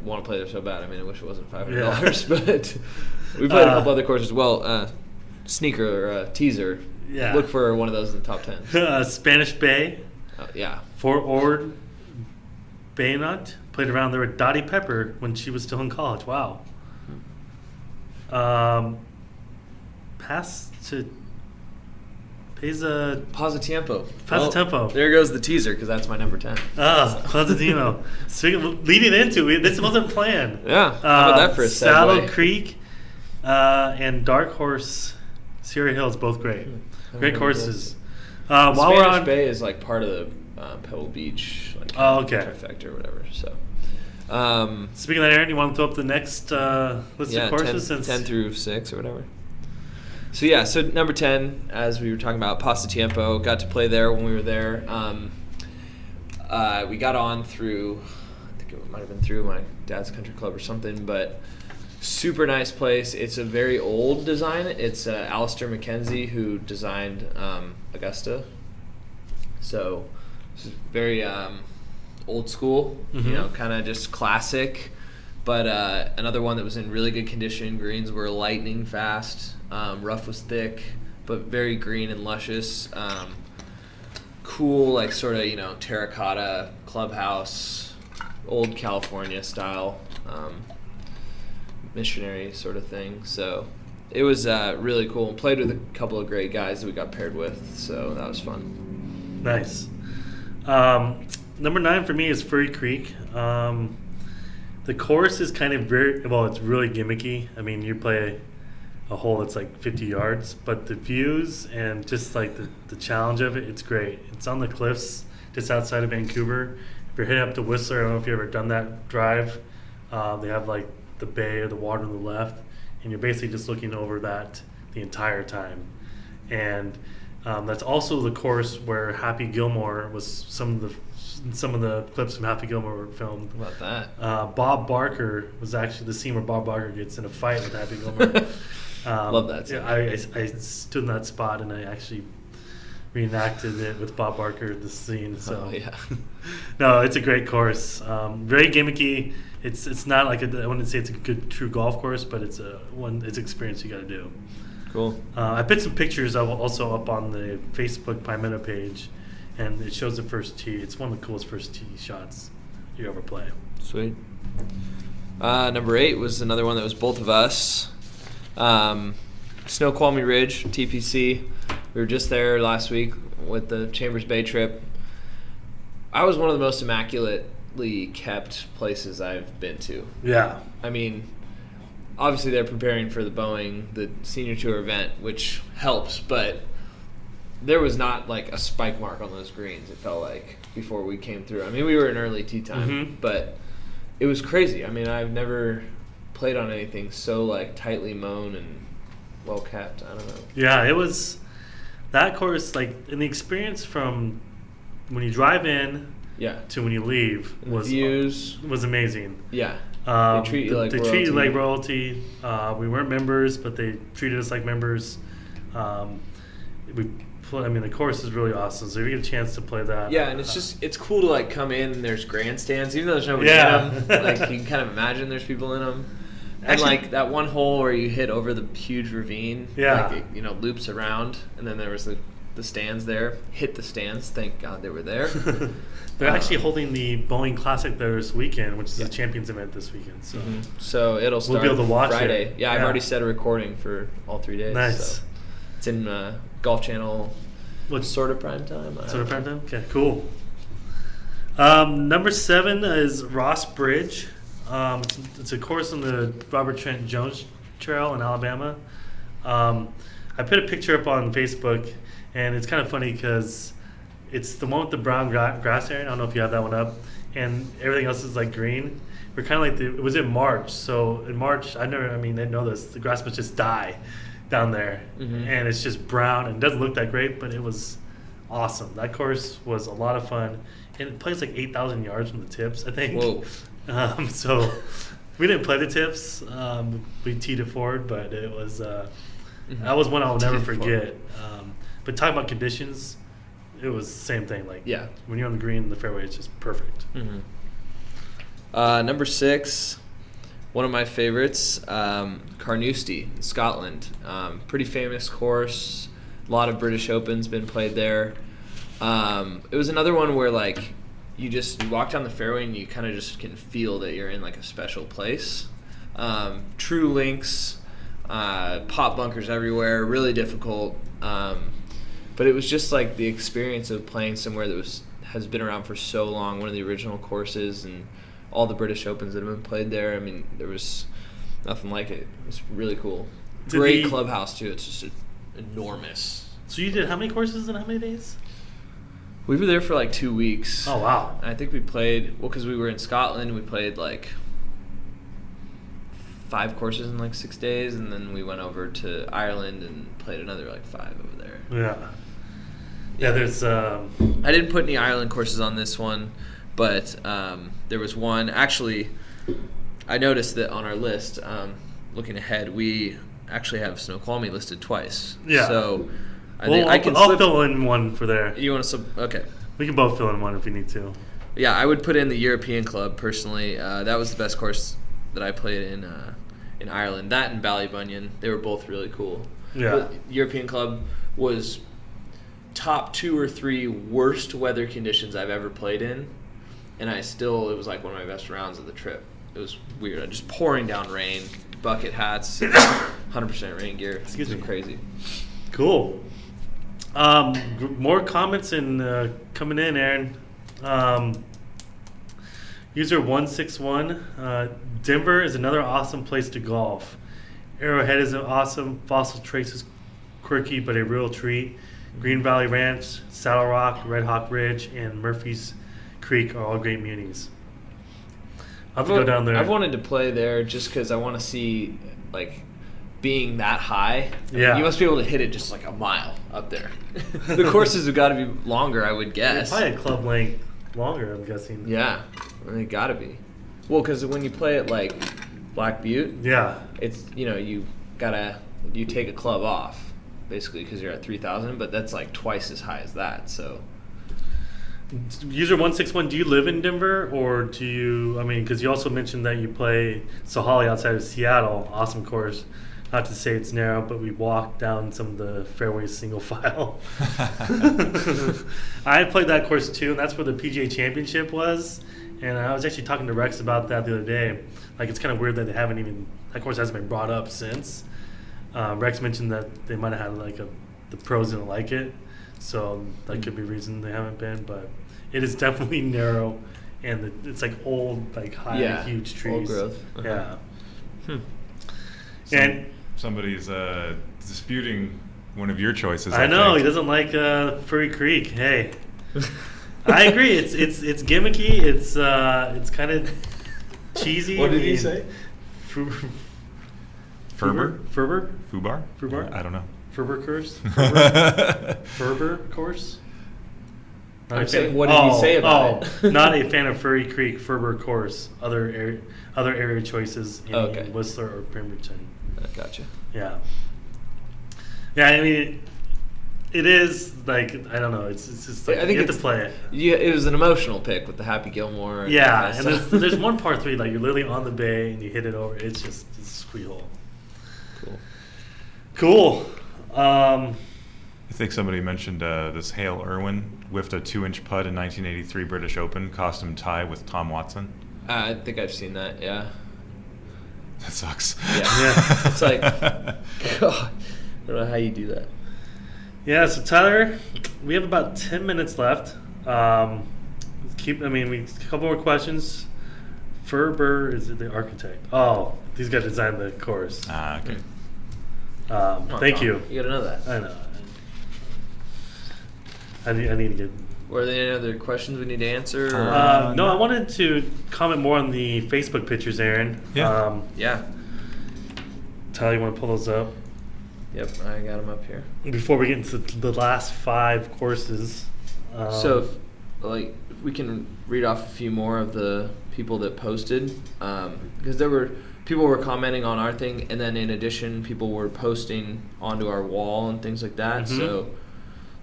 want to play there so bad. I wish it wasn't $500, but we played a couple other courses as well. Sneaker or teaser. Yeah. Look for one of those in the top 10. Spanish Bay. Yeah. Fort Ord. Bayonet. Played around there with Dottie Pepper when she was still in college. Wow. He's Pasatiempo. Pasatiempo. There goes the teaser because that's my number 10. Pasatiempo. Leading into it, this wasn't planned. Yeah, how about that for a segue? Saddle Creek and Dark Horse, Sierra Hills, both great. Great courses. While Spanish we're on Bay is like part of the Pebble Beach, like okay, trifecta or whatever. So, speaking of that, Aaron, you want to throw up the next list of courses? 10 through 6 or whatever. So yeah, so number 10, as we were talking about, Pasatiempo, got to play there when we were there. We got on through, I think it might have been through my dad's country club or something, but super nice place. It's a very old design. It's Alistair McKenzie who designed Augusta. So it's very old school, kind of just classic. But another one that was in really good condition. Greens were lightning fast. Rough was thick, but very green and luscious. Cool, like sort of, terracotta clubhouse, old California style, missionary sort of thing. So it was really cool. Played with a couple of great guys that we got paired with, so that was fun. Nice. Number 9 for me is Furry Creek. The course is kind of it's really gimmicky. I mean, you play a hole that's like 50 yards, but the views and just like the challenge of it, it's great. It's on the cliffs just outside of Vancouver. If you're heading up to Whistler, I don't know if you've ever done that drive. They have like the bay or the water on the left, and you're basically just looking over that the entire time. And that's also the course where Happy Gilmore was some of the clips from Happy Gilmore were filmed. How about that? Bob Barker was actually the scene where Bob Barker gets in a fight with Happy Gilmore. Love that scene. Yeah, I stood in that spot and I actually reenacted it with Bob Barker, the scene. So yeah. No, it's a great course. Very gimmicky. It's not like I wouldn't say it's a good true golf course, but it's an experience you got to do. Cool. I put some pictures also up on the Facebook Pinemeadow page, and it shows the first tee. It's one of the coolest first tee shots you ever play. Sweet. Number 8 was another one that was both of us. Snoqualmie Ridge, TPC. We were just there last week with the Chambers Bay trip. I was one of the most immaculately kept places I've been to. Yeah. I mean, obviously they're preparing for the senior tour event, which helps, but there was not like a spike mark on those greens, it felt like, before we came through. I mean, we were in early tee time, but it was crazy. I mean, I've never played on anything so like tightly mown and well kept. I don't know. Yeah, it was that course, like, and the experience from when you drive in to when you leave was amazing. Yeah. They treat you like royalty. Treat you like royalty. We weren't members, but they treated us like members. The course is really awesome. So if you get a chance to play that, yeah, and it's cool to like come in and there's grandstands, even though there's nobody in them. Like you can kind of imagine there's people in them. And actually, like that one hole where you hit over the huge ravine, like it, loops around, and then there was the stands there. Hit the stands. Thank God they were there. They're actually holding the Boeing Classic there this weekend, which is a Champions event this weekend. So, so it'll start we'll be able to watch Friday. it. Yeah, I've already set a recording for all 3 days. Nice. So it's in Golf Channel. What's sort of prime time? Sort of prime time? Okay, cool. Number 7 is Ross Bridge. It's a course on the Robert Trent Jones Trail in Alabama. I put a picture up on Facebook, and it's kind of funny because it's the one with the brown grass area. I don't know if you have that one up, and everything else is like green. We're kind of like it was in March, so in March I didn't know this. The grass must just die down there, and it's just brown and it doesn't look that great, but it was awesome. That course was a lot of fun, and it plays like 8,000 yards from the tips, I think. Whoa. So we didn't play the tips. We teed it forward, but it was that was one I'll never forget. But talking about conditions, it was the same thing. Like when you're on the green, the fairway is just perfect. Number 6, one of my favorites, Carnoustie in Scotland. Pretty famous course. A lot of British Opens been played there. It was another one where like you walk down the fairway and you kind of just can feel that you're in like a special place. True links, pop bunkers everywhere, really difficult. But it was just like the experience of playing somewhere that has been around for so long, one of the original courses, and all the British Opens that have been played there. I mean, there was nothing like it. It was really cool. Great clubhouse too. It's just enormous. So you did how many courses in how many days? We were there for like 2 weeks. Oh, wow. I think we played, because we were in Scotland, we played like 5 courses in like 6 days, and then we went over to Ireland and played another like 5 over there. Yeah, there's... I didn't put any Ireland courses on this one, but there was one. Actually, I noticed that on our list, looking ahead, we actually have Snoqualmie listed twice. Yeah. So I'll fill in one for there. You want to okay. We can both fill in one if we need to. Yeah, I would put in the European Club personally. That was the best course that I played in Ireland. That and Ballybunion, they were both really cool. Yeah. But European Club was top 2 or 3 worst weather conditions I've ever played in, and it was like one of my best rounds of the trip. It was weird. Just pouring down rain, bucket hats, 100% rain gear. Excuse me. Crazy. Cool. More comments and coming in, Aaron. User 161. Denver is another awesome place to golf. Arrowhead is an awesome. Fossil Trace is quirky but a real treat. Green Valley Ranch, Saddle Rock, Red Hawk Ridge, and Murphy's Creek are all great munis. I'll have to go down there. I've wanted to play there just because I want to see, like, being that high. Yeah. You must be able to hit it just like a mile up there. The courses have got to be longer, I would guess. Probably a club length longer, I'm guessing. Yeah, they got to be. Well, because when you play at, like, Black Butte, yeah, it's, you take a club off, basically, because you're at 3,000, but that's like twice as high as that, so. User 161, do you live in Denver, or do you, because you also mentioned that you play Sahalee outside of Seattle, awesome course. Not to say it's narrow, but we walked down some of the fairways single file. I played that course too, and that's where the PGA Championship was. And I was actually talking to Rex about that the other day. Like, it's kind of weird that that course hasn't been brought up since. Rex mentioned that they might have had the pros didn't like it, so that could be a reason they haven't been. But it is definitely narrow, and it's like old, like high, huge trees. Old growth. Uh-huh. Yeah. And somebody's disputing one of your choices. I know he doesn't like Furry Creek. Hey, I agree. It's gimmicky. It's kind of cheesy. What did he say? Ferber? Fubar? I don't know. Ferber course? Ferber course? I'm saying, what did he say about it? Not a fan of Furry Creek, Ferber course. Other area choices in Whistler or Pemberton. Gotcha. Yeah. Yeah, it is like, I don't know. It's just like, I think you have to play it. Yeah, it was an emotional pick with the Happy Gilmore. Yeah, and there's one par 3, like you're literally on the bay and you hit it over. It's a sweet hole. Cool. I think somebody mentioned this Hale Irwin whiffed a 2-inch putt in 1983 British Open, cost him tie with Tom Watson. I think I've seen that, yeah. That sucks. Yeah. It's like, God, I don't know how you do that. Yeah, so Tyler, we have about 10 minutes left. A couple more questions. Ferber is the architect. Oh, these guys designed the course. Okay. Thank you. You gotta know that. I know. I need to get. Were there any other questions we need to answer? No, I wanted to comment more on the Facebook pictures, Aaron. Yeah. Yeah. Tyler, you want to pull those up? Yep, I got them up here. Before we get into the last 5 courses. So, if we can read off a few more of the people that posted, because people were commenting on our thing, and then in addition, people were posting onto our wall and things like that. Mm-hmm. So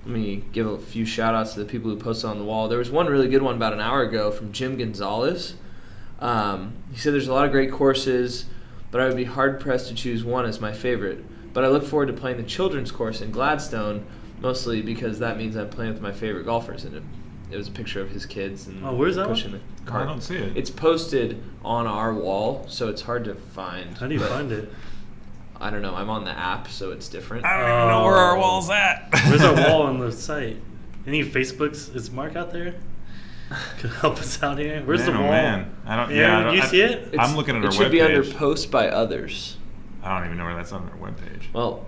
let me give a few shout outs to the people who posted on the wall. There was one really good one about an hour ago from Jim Gonzalez. He said there's a lot of great courses, but I would be hard pressed to choose one as my favorite. But I look forward to playing the children's course in Gladstone, mostly because that means I'm playing with my favorite golfers. And it was a picture of his kids and where's that pushing one? the cart. I don't see it. It's posted on our wall, so it's hard to find. How do you find it? I don't know. I'm on the app, so it's different. I don't even know where our wall's at. Where's our wall on the site? Any Facebooks? Is Mark out there? Could help us out here. Where's the wall? Man, I don't. Yeah, you see it? I'm looking at our webpage. It webpage. should be under posts by others. I don't even know where that's on our webpage. Well,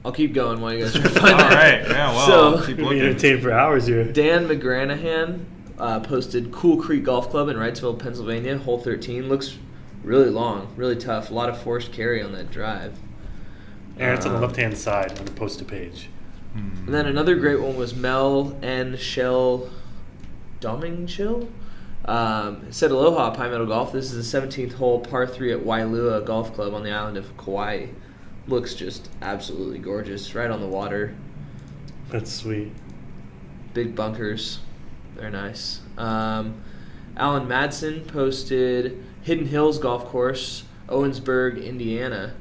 I'll keep going while you guys try to find All that. right. Yeah. Well, So- I'll keep We'll be looking. entertained for hours here. Dan McGranahan posted Cool Creek Golf Club in Wrightsville, Pennsylvania, hole 13. Looks really long, really tough. A lot of forced carry on that drive. And it's on the left-hand side on the posted page. And then another great one was Mel N. Shell Domingchill. It said Aloha Pinemeadow Golf. This is the 17th hole, par 3 at Wailua Golf Club on the island of Kauai. Looks just absolutely gorgeous, right on the water. That's sweet. Big bunkers. They're nice. Alan Madsen posted Hidden Hills Golf Course, Owensburg, Indiana.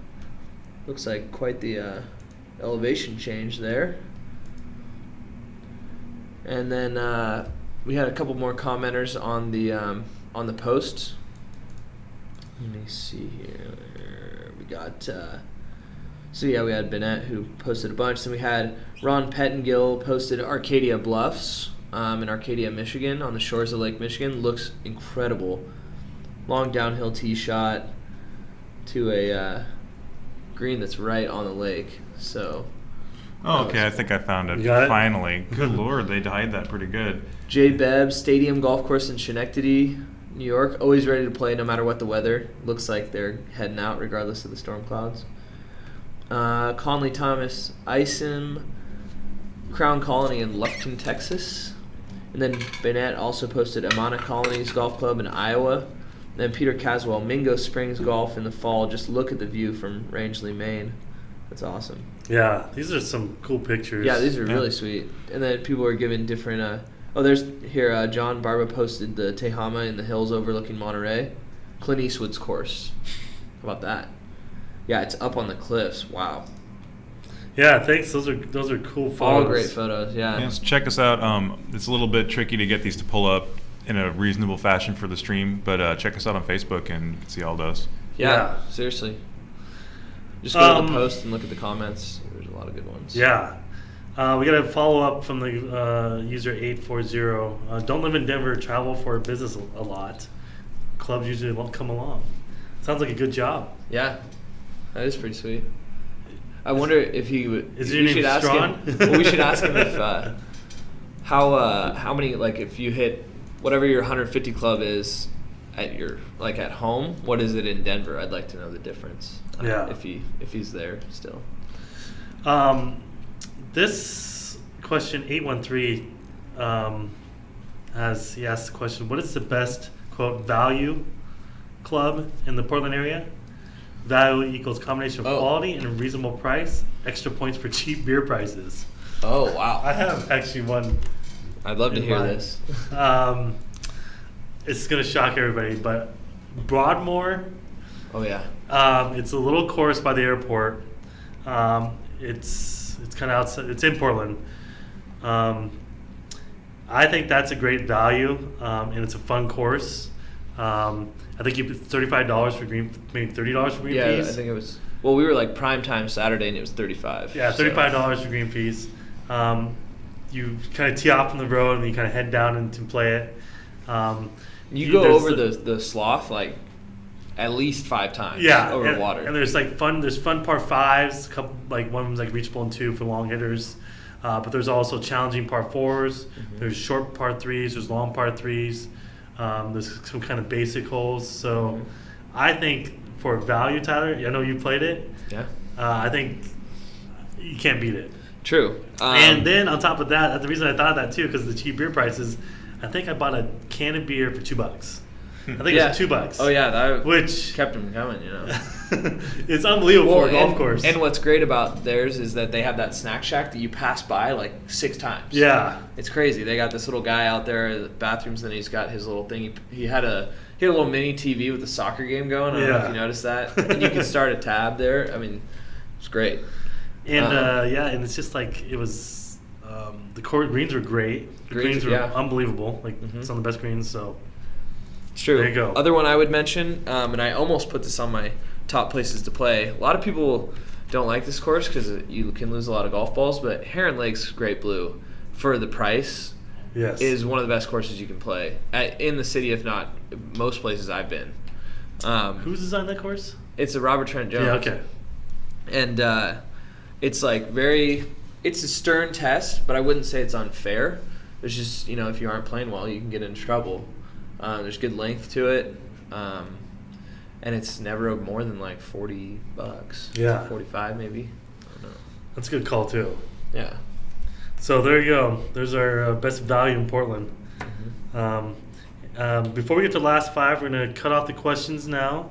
Looks like quite the elevation change there. And then we had a couple more commenters on the post. Let me see here. We got we had Bennett who posted a bunch. Then we had Ron Pettengill posted Arcadia Bluffs in Arcadia, Michigan, on the shores of Lake Michigan. Looks incredible. Long downhill tee shot to a green that's right on the lake. So. Oh, okay. I think I found it. You got it? Finally. Good Lord, they hide that pretty good. J. Bebb Stadium Golf Course in Schenectady, New York. Always ready to play no matter what the weather. Looks like they're heading out regardless of the storm clouds. Conley Thomas Isom Crown Colony in Lufkin, Texas. And then Bennett also posted Amana Colonies Golf Club in Iowa. And then Peter Caswell, Mingo Springs Golf in the fall. Just look at the view from Rangeley, Maine. That's awesome. Yeah, these are some cool pictures. Yeah, these are really sweet. And then people are given different. There's here. John Barba posted the Tehama in the hills overlooking Monterey, Clint Eastwood's course. How about that? Yeah, it's up on the cliffs. Wow. Yeah, thanks. Those are cool photos. All great photos. Yeah. Yes, check us out. It's a little bit tricky to get these to pull up in a reasonable fashion for the stream, but check us out on Facebook and you can see all those. Yeah. Seriously. Just go to the post and look at the comments. There's a lot of good ones. Yeah. We got a follow up from the user 840. Don't live in Denver, travel for business a lot. Clubs usually won't come along. Sounds like a good job. Yeah. That is pretty sweet. I wonder if he would. Is your name Strawn? We should ask him if how many, like, if you hit whatever your 150 club is at your, like, at home, what is it in Denver? I'd like to know the difference. Yeah. If he's there still. This question 813 he asked the question: what is the best quote value club in the Portland area? Value equals combination of quality and a reasonable price. Extra points for cheap beer prices. Oh wow! I have actually one. I'd love to hear mind. this. It's gonna shock everybody, but Broadmoor. Oh yeah. It's a little course by the airport. It's kind of outside. It's in Portland. I think that's a great value, and it's a fun course. I think you put $35 for green, maybe $30 for green fees. Yeah, I think it was. Well, we were like prime time Saturday, and it was $35. Yeah, $35 for green fees. You kind of tee off on the road, and then you kind of head down and to play it. You go over the slough like at least 5 times. Yeah, over water. And there's like fun. There's fun par fives. Couple like one's like reachable in 2 for long hitters. But there's also challenging par 4s. Mm-hmm. There's short par 3s. There's long par 3s. There's some kind of basic holes. So I think for value, Tyler, I know you played it. Yeah. I think you can't beat it. True. And then on top of that, the reason I thought that too, because of the cheap beer prices, I think I bought a can of beer for $2. I think it was $2. Oh yeah, that which kept them coming, you know. It's unbelievable for a golf course. And what's great about theirs is that they have that snack shack that you pass by like 6 times. Yeah, it's crazy. They got this little guy out there at the bathrooms, and he's got his little thing. He had a little mini TV with a soccer game going. I don't know if you noticed that. And you can start a tab there. I mean, it's great. And and it's just like it was. The court greens were great. The greens were unbelievable. Like some of the best greens. So it's true. There you go. Other one I would mention, and I almost put this on my top places to play. A lot of people don't like this course because you can lose a lot of golf balls, but Heron Lake's Great Blue, for the price, Yes. is one of the best courses you can play in the city, if not most places I've been. Who's designed that course? It's a Robert Trent Jones. Yeah, okay. And it's like it's a stern test, but I wouldn't say it's unfair. There's just, if you aren't playing well, you can get into trouble. There's good length to it. And it's never more than like $40. Yeah. 45 maybe. I don't know. That's a good call, too. Yeah. So there you go. There's our best value in Portland. Before we get to the last 5, we're going to cut off the questions now.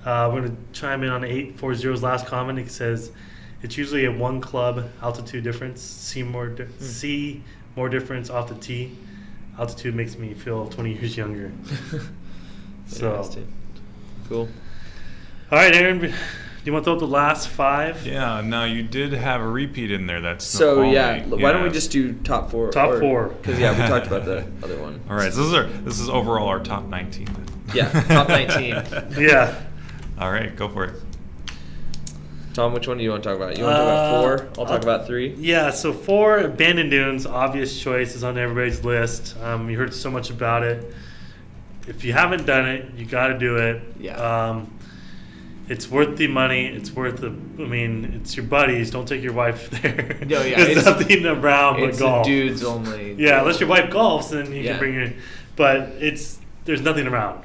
We're going to chime in on 840's last comment. It says, it's usually a 1 club altitude difference. See more difference off the tee. Altitude makes me feel 20 years younger. So, cool. All right, Aaron, do you want to throw up the last 5? Yeah, no, you did have a repeat in there. That's So, Snoqualmie. why don't we just do top 4? Top 4. Because, we talked about the other one. All right, so this is overall our top 19 then. Yeah, top 19. Yeah. All right, go for it. Tom, which one do you want to talk about? You want to talk about 4? I'll talk about 3. Yeah, so 4, Abandoned Dunes, obvious choice, is on everybody's list. You heard so much about it. If you haven't done it, you got to do it. Yeah. It's worth the money. It's worth it's your buddies. Don't take your wife there. No, yeah. It's nothing around but golf. It's dudes only. Yeah, unless your wife golfs, then you Yeah. can bring your. But there's nothing around.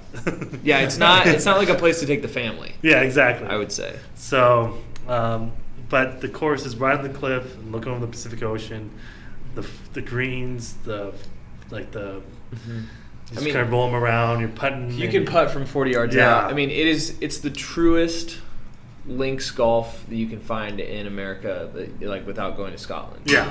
Yeah, it's not like a place to take the family. Yeah, exactly. I would say. So, but the course is right on the cliff, and looking over the Pacific Ocean. The greens, Mm-hmm. Just kind of roll them around. You're putting. You can putt from 40 yards Yeah. out. It's the truest links golf that you can find in America, without going to Scotland. Yeah.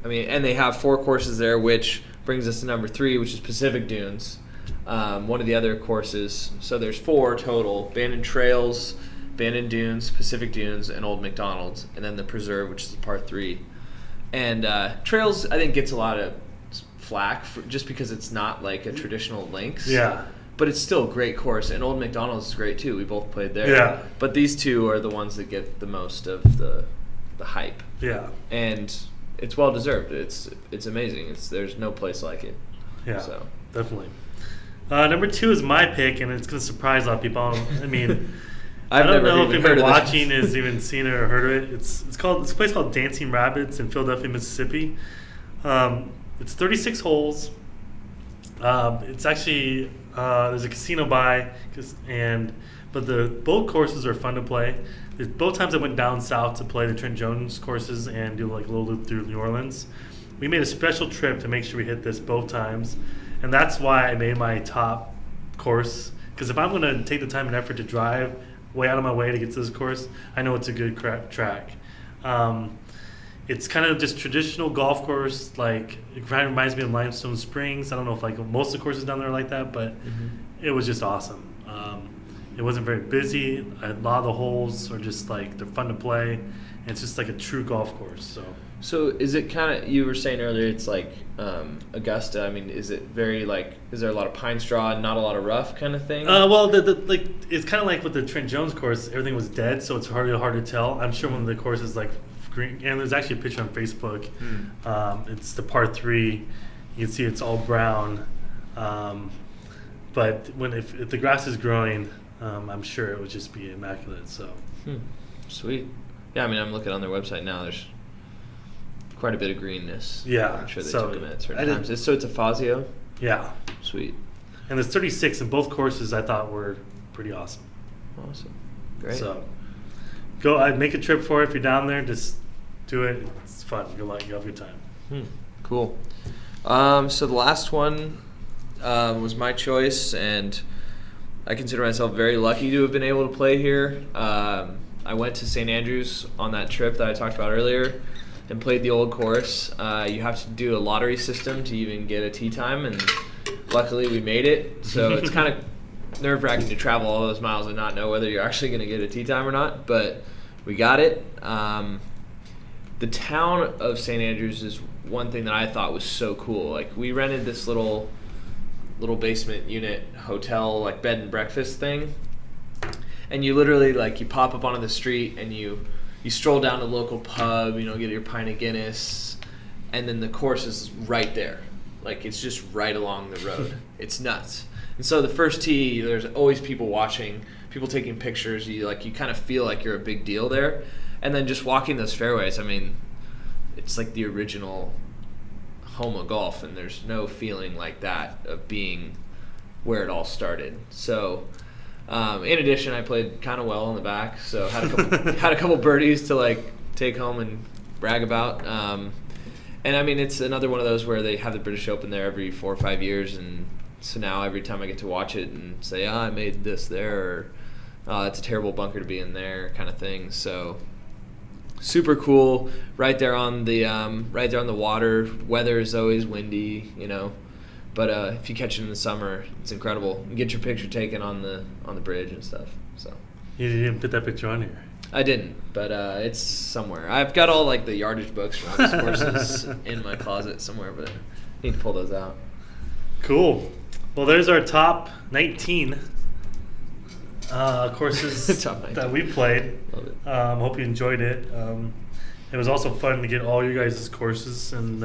And they have 4 courses there, which brings us to number 3, which is Pacific Dunes. One of the other courses. So there's 4 total: Bandon Trails, Bandon Dunes, Pacific Dunes, and Old McDonald's, and then the Preserve, which is the par 3. And Trails, I think, gets a lot of flack just because it's not like a traditional links. Yeah. But it's still a great course, and Old McDonald's is great too. We both played there. Yeah. But these 2 are the ones that get the most of the hype. Yeah. And it's well deserved. It's amazing. There's no place like it. Yeah. So definitely. Number 2 is my pick, and it's going to surprise a lot of people. I I've don't never know if even anybody heard of watching has even seen it or heard of it. It's a place called Dancing Rapids in Philadelphia, Mississippi. It's 36 holes. It's actually there's a casino by, but both courses are fun to play. Both times I went down south to play the Trent Jones courses and do like a little loop through New Orleans. We made a special trip to make sure we hit this both times, and that's why I made my top course. Because if I'm going to take the time and effort to drive way out of my way to get to this course, I know it's a good track. It's kind of just traditional golf course. It kind of reminds me of Limestone Springs. I don't know if most of the courses down there are like that, but It was just awesome. It wasn't very busy. A lot of the holes are just they're fun to play. And it's just like a true golf course. So is it kind of, you were saying earlier, it's like Augusta. Is it very is there a lot of pine straw and not a lot of rough kind of thing? Well, it's kind of like with the Trent Jones course. Everything was dead, so it's hard to tell. I'm sure one of the courses green, and there's actually a picture on Facebook. It's the par 3. You can see it's all brown. But if the grass is growing, I'm sure it would just be immaculate. So, Sweet. Yeah, I'm looking on their website now. There's quite a bit of greenness. Yeah. I'm sure they took them at certain times. It's a Fazio? Yeah. Sweet. And there's 36, and both courses I thought were pretty awesome. Awesome. Great. So, I'd make a trip for it if you're down there. Just do it. It's fun. You'll have a good time. Cool. So the last one was my choice, and I consider myself very lucky to have been able to play here. I went to St. Andrews on that trip that I talked about earlier and played the old course. You have to do a lottery system to even get a tee time, and luckily we made it. So it's kind of nerve-wracking to travel all those miles and not know whether you're actually going to get a tee time or not, but we got it. The town of St. Andrews is one thing that I thought was so cool. We rented this little basement unit hotel, bed and breakfast thing, and you literally like you pop up onto the street and you stroll down to the local pub, get your pint of Guinness, and then the course is right there. Like, it's just right along the road. It's nuts. And so the first tee, there's always people watching, people taking pictures. You kind of feel like you're a big deal there. And then just walking those fairways, I mean, it's like the original home of golf, and there's no feeling like that of being where it all started. So, in addition, I played kind of well in the back, so had a couple birdies to take home and brag about. And I mean, it's another one of those where they have the British Open there every 4 or 5 years, and so now every time I get to watch it and say, I made this there, or it's a terrible bunker to be in there, kind of thing. So super cool, right there on the water. Weather is always windy, but if you catch it in the summer, it's incredible. You get your picture taken on the bridge and stuff. So You didn't put that picture on here. I didn't, but it's somewhere. I've got all the yardage books from all these courses in my closet somewhere, but I need to pull those out. Cool. Well, there's our top 19 courses Top 19. that we played. Love it. Hope you enjoyed it. It was also fun to get all your guys' courses, and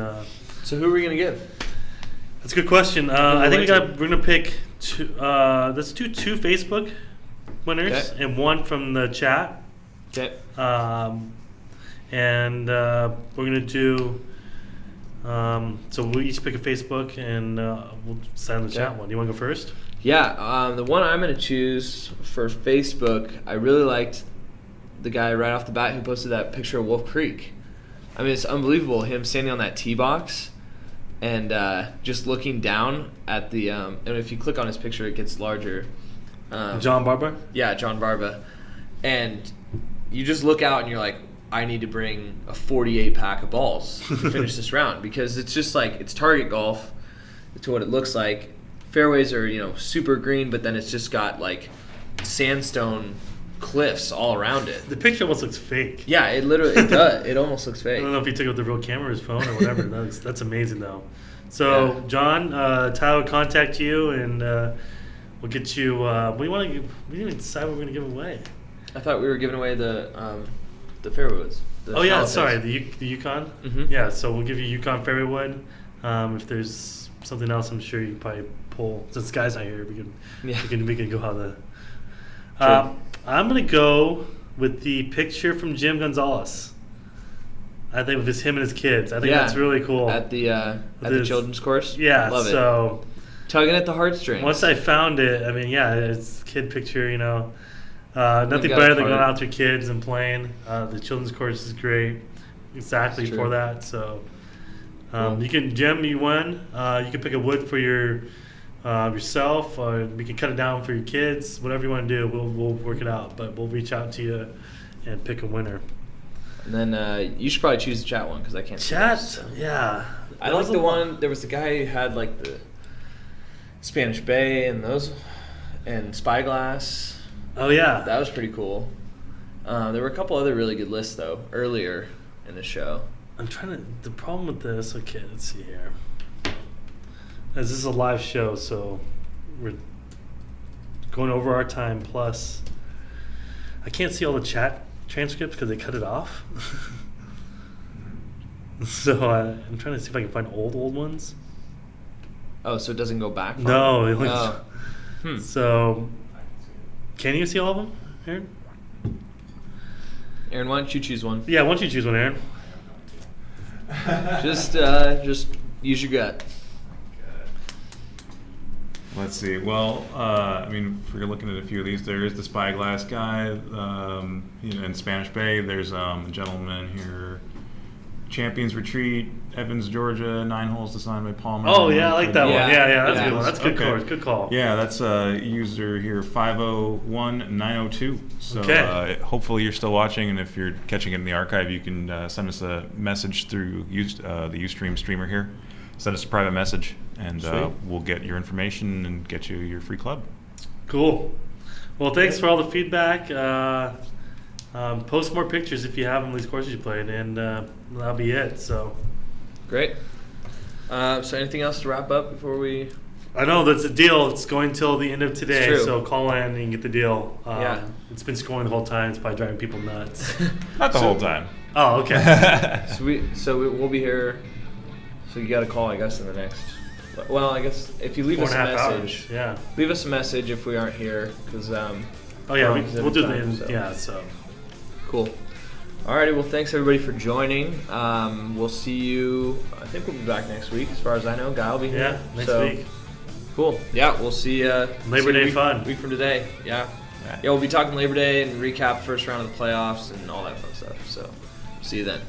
So who are we gonna give? that's a good question. I think we're gonna pick two. Let's do 2 Facebook winners and 1 from the chat. Okay. And we're gonna do. So we'll each pick a Facebook, and we'll decide on the chat one. Do you want to go first? Yeah. The one I'm gonna choose for Facebook, I really liked the guy right off the bat who posted that picture of Wolf Creek. I mean, it's unbelievable, him standing on that tee box and just looking down at the. And if you click on his picture, it gets larger. John Barber? Yeah, John Barba. And you just look out and you're like, I need to bring a 48 pack of balls to finish this round, because it's just it's target golf to what it looks like. Fairways are, super green, but then it's just got sandstone cliffs all around it. The picture almost looks fake. Yeah, it does. It almost looks fake. I don't know if he took it with the real camera or his phone or whatever. That's amazing, though. So, John, Tyler will contact you, and we'll get you. We didn't even decide what we're going to give away. I thought we were giving away the fairwoods. Oh yeah, sorry, the Yukon. Mm-hmm. Yeah, so we'll give you Yukon fairway wood. If there's something else, I'm sure you can probably pull. Since the guy's not here, we can go how the. I'm gonna go with the picture from Jim Gonzalez. I think it was him and his kids. I think that's really cool. At the children's course. Yeah, love it. So tugging at the heartstrings. Once I found it, I mean, yeah, it's a kid picture, Nothing better than going out with your kids and playing. The children's course is great, exactly for that. So, Jim, you win. You can pick a wood for yourself, or we can cut it down for your kids. Whatever you want to do, we'll work it out. But we'll reach out to you and pick a winner. And then you should probably choose the chat one, because I can't. Chat, yeah. I like the one. There was the guy who had the Spanish Bay and those, and Spyglass. Oh yeah, that was pretty cool. There were a couple other really good lists though earlier in the show. The problem with this. Okay, let's see here. As this is a live show, so we're going over our time. Plus, I can't see all the chat transcripts because they cut it off. So I'm trying to see if I can find old ones. Oh, so it doesn't go back? No. So. Can you see all of them, Aaron? Aaron, why don't you choose one? Yeah, why don't you choose one, Aaron? Just use your gut. Let's see. Well, if you're looking at a few of these, there is the Spyglass guy, in Spanish Bay. There's a gentleman here, Champions Retreat, Evans, Georgia, 9 holes designed by Palmer. Oh yeah, I like that one. Yeah, that's a good one. That's okay. Good call. Yeah, that's user here 501902. So hopefully you're still watching, and if you're catching it in the archive, you can send us a message through the Ustream streamer here. Send us a private message, and we'll get your information and get you your free club. Cool. Well, thanks for all the feedback. Post more pictures if you have them, these courses you played, and that'll be it. So great. So anything else to wrap up before we I know that's a deal. It's going till the end of today, true. so call in and you can get the deal. Yeah. It's been scoring the whole time. It's probably driving people nuts. Not the whole time. Oh, okay. We'll be here. So you got to call, I guess, in the next. Well, I guess if you leave us a 4.5 message, hours. Yeah. leave us a message if we aren't here, because Oh yeah, we'll do the end. so. Yeah. So. Cool. Alrighty, well, thanks everybody for joining. We'll see you. I think we'll be back next week, as far as I know. Guy will be here. Yeah, next week. Cool. Yeah, we'll see you. Labor Day fun. Week from today. Yeah. Yeah, we'll be talking Labor Day and recap first round of the playoffs and all that fun stuff. So, see you then.